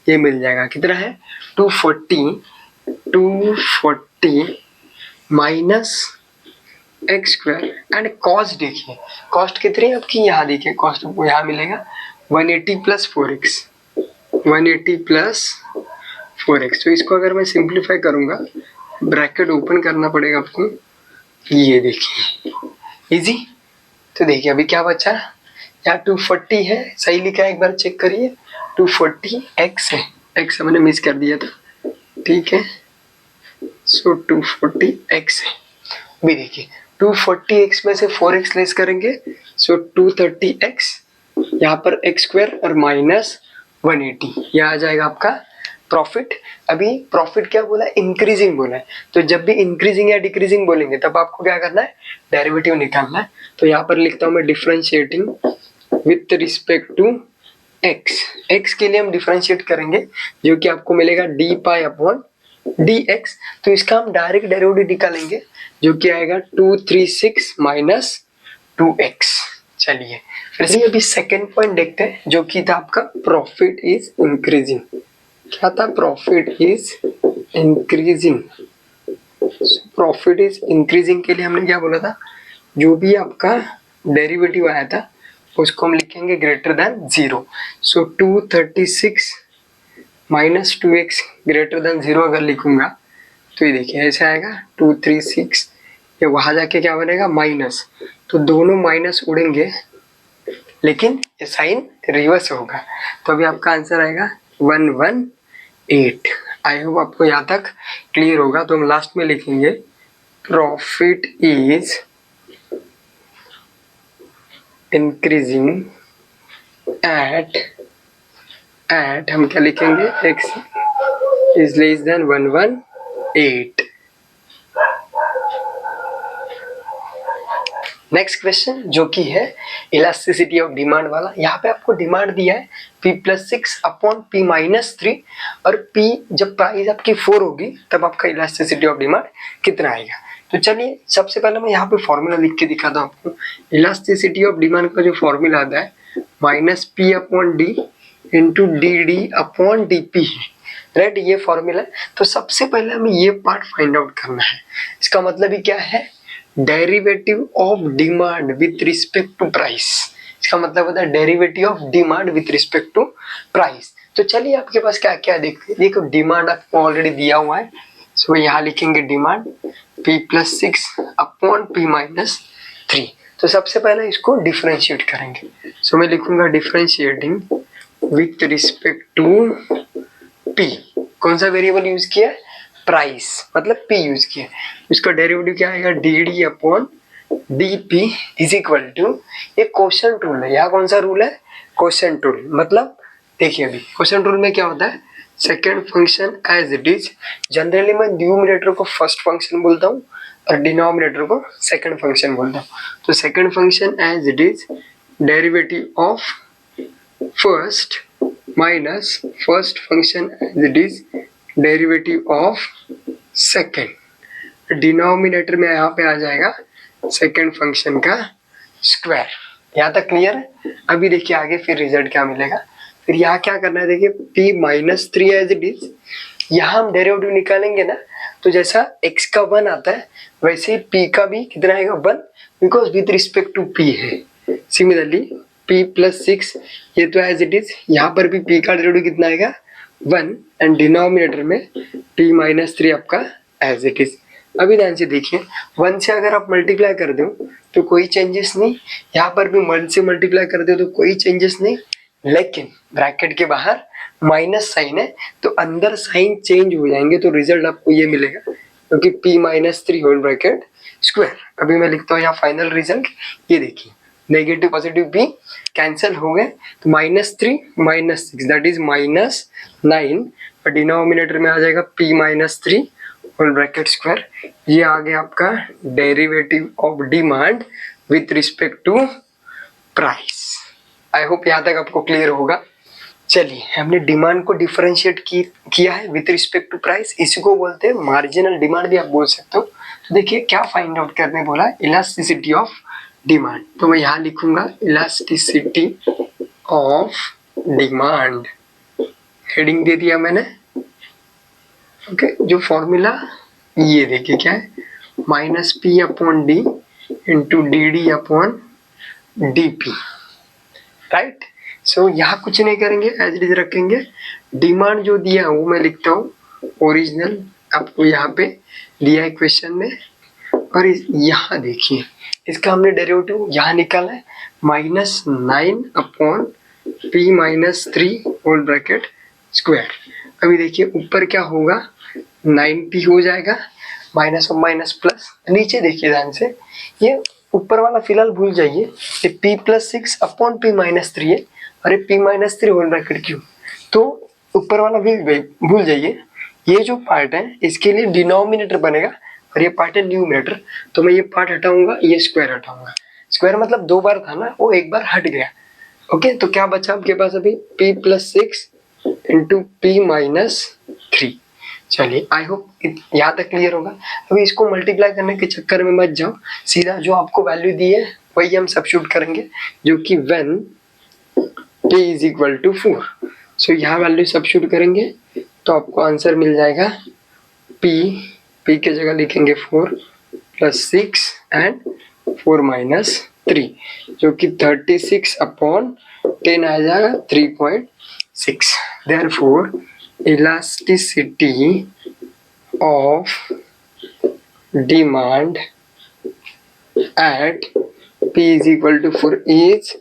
Speaker 1: ये मिल जाएगा, कितना है? 240 minus x square and cost. देखिए कॉस्ट कितनी है आपकी? यहाँ देखिए कॉस्ट आपको यहाँ मिलेगा 180 प्लस 4x, 180 प्लस 4x। तो इसको अगर मैं सिंप्लीफाई करूंगा, ब्रैकेट ओपन करना पड़ेगा आपको, ये देखिए इजी। तो देखिए अभी क्या बचा, यहाँ 240 है, सही लिखा है एक बार चेक करिए, 240 x है, x मैंने मिस कर दिया था, ठीक है। सो 240 x है। अभी देखिए 240 x में से 4x लेस करेंगे, सो 230 x, यहाँ पर x स्क्वायर और माइनस 180, यह आ जाएगा आपका प्रॉफिट। अभी प्रॉफिट क्या बोला है? इंक्रीजिंग बोला है। तो जब भी इंक्रीजिंग या डिक्रीजिंग बोलेंगे तब आपको क्या करना है? डेरिवेटिव निकालना है। तो यहाँ पर लिखता हूँ मैं differentiating with respect to x। x के लिए हम डिफरेंशिएट करेंगे जो कि आपको मिलेगा डी पाई अपॉन dx। तो इसका हम डायरेक्ट डेरिवेटिव निकालेंगे जो कि आएगा 236 माइनस 2x। चलिए फिर से अभी सेकेंड पॉइंट देखते हैं जो कि था आपका प्रॉफिट इज इंक्रीजिंग। क्या था? Profit is increasing. Profit is increasing के लिए हमने क्या बोला था? जो भी आपका डेरिवेटिव आया था उसको हम लिखेंगे ग्रेटर देन 0। सो 236 माइनस 2x ग्रेटर देन 0 अगर लिखूंगा तो ये देखिए ऐसे आएगा 236, ये वहां जाके क्या बनेगा? माइनस। तो दोनों माइनस उड़ेंगे लेकिन ये साइन रिवर्स होगा, तो अभी आपका आंसर आएगा 118। आई होप आपको यहाँ तक क्लियर होगा। तो हम लास्ट में लिखेंगे प्रॉफिट इज इंक्रीजिंग एट हम क्या लिखेंगे? x is less then 118। Next question जो कि है इलास्टिसिटी ऑफ डिमांड वाला। यहाँ पे आपको डिमांड दिया है P+6 अपॉन P-3, और P जब प्राइस आपकी 4 होगी तब आपका इलास्टिसिटी ऑफ डिमांड कितना आएगा। तो चलिए सबसे पहले मैं यहाँ पे फॉर्मूला लिख के दिखाता हूँ आपको। इलास्टिसिटी ऑफ डिमांड का जो फॉर्मूला आता है -P upon D into DD upon DP है, राइट, ये फॉर्मूला है। तो सबसे पहले हमें ये पार्ट फाइंड आउट करना है। इसका मतलब ही क्या है? Derivative of demand with respect to price. इसका मतलब होता है derivative of demand with respect to price. तो चलिए आपके पास क्या क्या देखो डिमांड आपको ऑलरेडी दिया हुआ है। सो यहाँ लिखेंगे डिमांड P+6 अपॉन P-3। तो सबसे पहले इसको डिफरेंशिएट करेंगे। सो मैं लिखूंगा differentiating with respect to P। कौन सा वेरिएबल यूज किया? प्राइस, मतलब P यूज किया। इसका डेरिवेटिव क्या आएगा? DD upon DP is equal to, ये क्वोशंट रूल है। यहाँ कौन सा रूल है? Quotient rule. मतलब देखिए अभी क्वोशंट रूल में क्या होता है? Second function as it is. Generally मैं न्यूमरेटर को फर्स्ट फंक्शन बोलता हूँ और डिनोमिनेटर को सेकेंड फंक्शन बोलता हूँ। तो second function as it is derivative of first minus first function as it is derivative of second. Denominator में यहाँ पे आ जाएगा सेकेंड फंक्शन का स्क्वायर, यहाँ तक क्लियर है। अभी देखिए आगे फिर रिजल्ट क्या मिलेगा। फिर यहाँ क्या करना है, देखिए p-3 एज इट इज, यहाँ हम डेरिवेटिव निकालेंगे ना, तो जैसा x का 1 आता है वैसे ही p का भी कितना आएगा 1, because with respect to p है। सिमिलरली p+6 ये तो एज इट इज, यहाँ पर भी p का डेरिवेटिव कितना आएगा 1, एंड डिनोमिनेटर में p-3 आपका एज इट इज। अभी ध्यान से देखिए, 1 से अगर आप मल्टीप्लाई कर दो तो कोई चेंजेस नहीं, यहाँ पर भी 1 से मल्टीप्लाई कर दो तो कोई चेंजेस नहीं, लेकिन ब्रैकेट के बाहर माइनस साइन है तो अंदर साइन चेंज हो जाएंगे, तो रिजल्ट आपको ये मिलेगा, क्योंकि p-3 होल ब्रैकेट स्क्वायर। अभी मैं लिखता हूँ यहाँ फाइनल रिजल्ट, ये देखिए नेगेटिव पॉजिटिव p कैंसिल हो गए, तो -3 -6 दैट इज -9, और डिनोमिनेटर में आ जाएगा p-3 होल ब्रैकेट स्क्वायर। ये आ गया आपका derivative of demand with respect to price. I hope यहाँ तक आपको क्लियर होगा। चलिए, हमने डिमांड को डिफरेंशिएट किया है विथ रिस्पेक्ट टू प्राइस, इसी को बोलते हैं मार्जिनल डिमांड भी आप बोल सकते हो। तो देखिए क्या फाइंड आउट करने बोला, इलास्टिसिटी ऑफ डिमांड। तो मैं यहाँ लिखूंगा इलास्टिसिटी ऑफ डिमांड, हेडिंग दे दिया मैंने। ओके, जो फॉर्मूला ये देखिए क्या है, -P/D इंटू DD/dP, राइट। सो यहाँ कुछ नहीं करेंगे, एज इट इज रखेंगे। डिमांड जो दिया है वो मैं लिखता हूँ ओरिजिनल, आपको यहाँ पे दिया है क्वेश्चन में। और यहाँ देखिए इसका हमने डेरिवेटिव यहाँ निकाला है, -9/P-3 होल ब्रैकेट स्क्वायर। अभी देखिए ऊपर क्या होगा, 9P हो जाएगा, माइनस और माइनस प्लस। नीचे देखिए ध्यान से, ये ऊपर वाला फिलहाल भूल जाइए, ये p+6/P-3 है, अरे p-3 होल ब्रैकेट क्यों, तो ऊपर वाला भूल जाइए। ये जो पार्ट है इसके लिए डिनोमिनेटर बनेगा और ये पार्ट है न्यूमरेटर, तो मैं ये पार्ट हटाऊंगा, ये स्क्वायर हटाऊंगा। स्क्वायर मतलब 2 बार था ना, वो 1 बार हट गया। ओके, तो क्या बचा आपके पास अभी, p+6 इंटू p-3। चलिए, आई होप यहाँ तक क्लियर होगा। अभी इसको मल्टीप्लाई करने के चक्कर में मत जाओ, सीधा जो आपको वैल्यू दी है वही हम सब्स्टिट्यूट करेंगे, जो कि when p = 4। सो यहाँ वैल्यू सब्स्टिट्यूट करेंगे तो आपको आंसर मिल जाएगा, p के जगह लिखेंगे 4 + 6 एंड 4 - 3, जो कि 36/10 आ जाएगा 3.6। Therefore, elasticity of demand at P = 4 is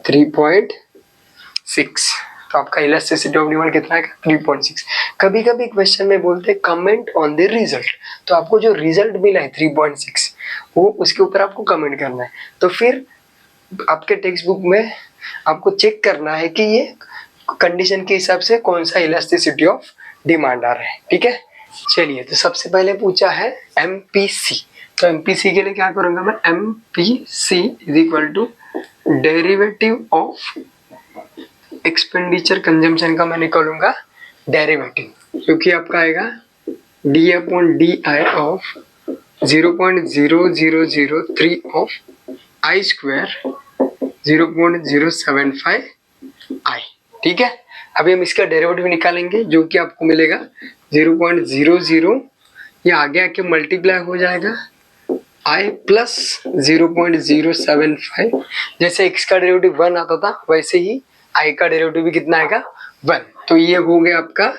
Speaker 1: 3.6। तो आपका इलास्टिसिटी ऑफ डिमांड कितना है, 3.6। कभी कभी क्वेश्चन में बोलते हैं कमेंट ऑन द रिजल्ट, तो आपको जो रिजल्ट मिला है 3.6, वो उसके ऊपर आपको कमेंट करना है। तो फिर आपके टेक्स्ट बुक में आपको चेक करना है कि ये कंडीशन के हिसाब से कौन सा इलास्टिसिटी ऑफ डिमांड आ रहा है, ठीक है। चलिए, तो सबसे पहले पूछा है MPC, तो MPC के लिए क्या करूंगा मैं, MPC = derivative of expenditure consumption का मैं निकालूंगा डेरिवेटिव, क्योंकि आपका आएगा D/DI of 0.0003 of I square 0.075 I, ठीक है। अभी हम इसका डेरिवेटिव निकालेंगे, जो कि आपको मिलेगा 0.00, ये आगे आके मल्टीप्लाई हो जाएगा I + 0.075। जैसे x का डेरिवेटिव 1 आता था वैसे ही I का डेरिवेटिव भी कितना आएगा, 1। तो ये हो गया आपका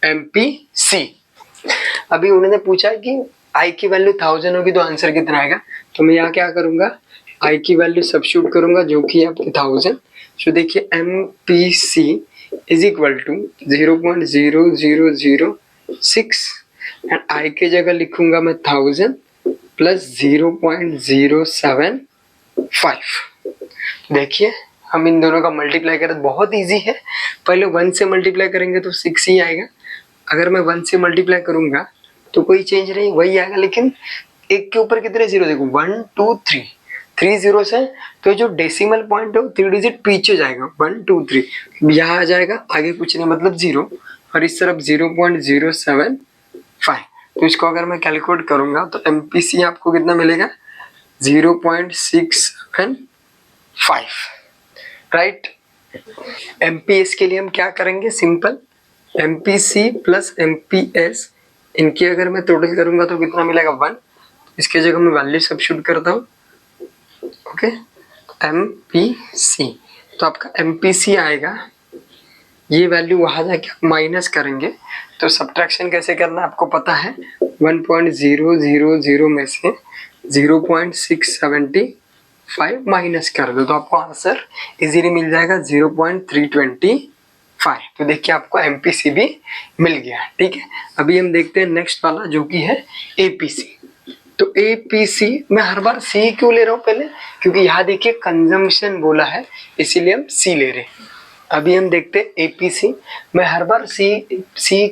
Speaker 1: MPC। अभी उन्होंने पूछा कि I की वैल्यू 1000 होगी तो आंसर कितना आएगा, तो मैं यहाँ क्या करूंगा, I की वैल्यू सब्स्टिट्यूट करूंगा, जो कि आपकी 1000। तो देखिए MPC = 0.0006 एंड I के जगह लिखूंगा मैं 1000 + 0.075। देखिए हम इन दोनों का मल्टीप्लाई करें, बहुत इजी है। पहले 1 से मल्टीप्लाई करेंगे तो 6 ही आएगा, अगर मैं 1 से मल्टीप्लाई करूंगा तो कोई चेंज नहीं, वही आएगा। लेकिन एक के ऊपर कितने जीरो, देखो 1 2 3 zeros है, तो जो डेसिमल पॉइंट है वो 3 डिजिट पीछे जाएगा, 1 2 3 यहाँ आ जाएगा, आगे कुछ नहीं मतलब 0, और इस तरफ 0.075। तो इसको अगर मैं कैलकुलेट करूंगा तो MPC आपको कितना मिलेगा, 0.67 राइट। MPS के लिए हम क्या करेंगे, सिंपल MPC प्लस MPS, इनकी अगर मैं टोटल करूंगा तो कितना मिलेगा 1। इसके जगह मैं वैल्यू सब्स्टिट्यूट करता हूँ। ओके, MPC, तो आपका MPC आएगा, ये वैल्यू वहां जाके माइनस करेंगे। तो सब्ट्रैक्शन कैसे करना आपको पता है, 1.000 में से 0.675 माइनस कर दो तो आपको आंसर इजीली मिल जाएगा 0.325। तो देखिए आपको MPC भी मिल गया। ठीक है, अभी हम देखते हैं नेक्स्ट वाला जो कि है APC। तो APC मैं हर बार C क्यों ले रहा हूँ पहले, क्योंकि यहाँ देखिए कंजम्पशन बोला है इसीलिए हम C ले रहे हैं। अभी हम देखते हैं APC, मैं हर बार C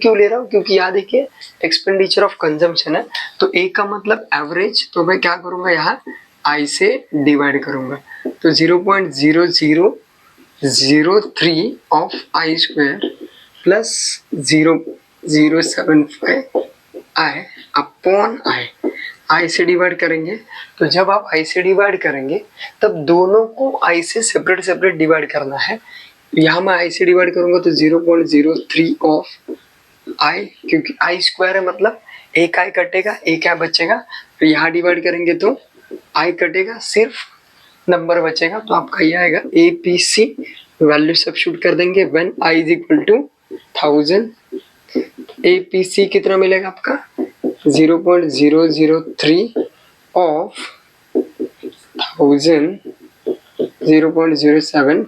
Speaker 1: क्यों ले रहा हूँ, क्योंकि यहाँ देखिए एक्सपेंडिचर ऑफ कंजम्पशन है। तो A का मतलब एवरेज, तो मैं क्या करूँगा यहाँ I से डिवाइड करूँगा। तो 0.0003 of I square plus 0.075 I upon I से डिवाइड करेंगे। तो जब आप I से डिवाइड करेंगे तब दोनों को I से सेपरेट डिवाइड करना है। यहाँ मैं I से डिवाइड करूंगा तो 0.03 ऑफ I, क्योंकि I स्क्वायर है मतलब एक I कटेगा, एक I बचेगा। तो यहाँ डिवाइड करेंगे तो I कटेगा, सिर्फ नंबर बचेगा। तो आपका ये आएगा APC, वैल्यू सब्स्टिट्यूट कर देंगे when I is equal to 1000। APC कितना मिलेगा आपका 0.003 ऑफ 1000, 0.075।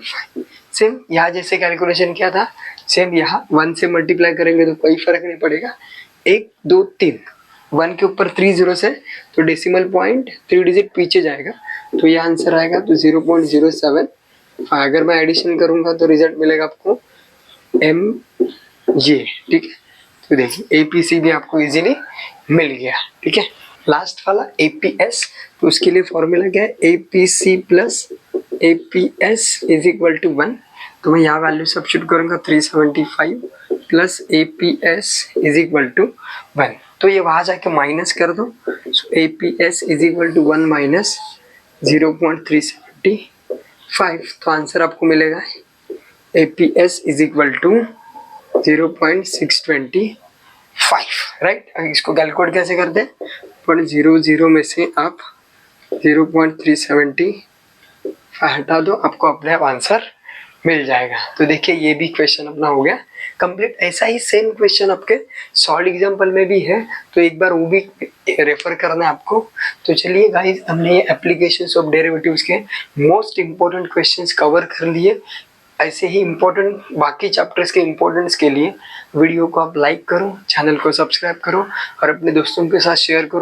Speaker 1: सेम यहाँ जैसे कैलकुलेशन किया था, सेम यहाँ 1 से मल्टीप्लाई करेंगे तो कोई फर्क नहीं पड़ेगा। 1 2 3, 1 के ऊपर 3 जीरो से तो डेसिमल पॉइंट 3 डिजिट पीछे जाएगा, तो ये आंसर आएगा तो 0.07। अगर मैं एडिशन करूंगा तो रिजल्ट मिलेगा आपको MJ। ठीक है, तो देखिए APC भी आपको इजीली मिल गया। ठीक है, लास्ट वाला APS, तो उसके लिए फॉर्मूला क्या है, APC plus APS is equal to 1। तो मैं यहाँ वैल्यू सब्स्टिट्यूट करूंगा 375 plus APS is equal to 1। तो ये वहां जाके माइनस कर दो। So APS is equal to 1 minus 0.375। तो आंसर आपको मिलेगा APS is equal to 0.625। Right, इसको कैलकुलेट कैसे करते हैं, 0.00 में से आप 0.375 हटा दो, आपको अपने आप आंसर मिल जाएगा। तो देखिए ये भी क्वेश्चन अपना हो गया कंप्लीट। ऐसा ही सेम क्वेश्चन आपके सॉल्व एग्जाम्पल में भी है, तो एक बार वो भी रेफर करना है आपको। तो चलिए गाइस, हमने ये एप्लीकेशंस ऑफ डेरिवेटिव्स के मोस्ट इंपॉर्टेंट क्वेश्चंस कवर कर लिए। ऐसे ही इम्पोर्टेंट बाकी चैप्टर्स के इम्पोर्टेंस के लिए वीडियो को आप लाइक करो, चैनल को सब्सक्राइब करो और अपने दोस्तों के साथ शेयर करो।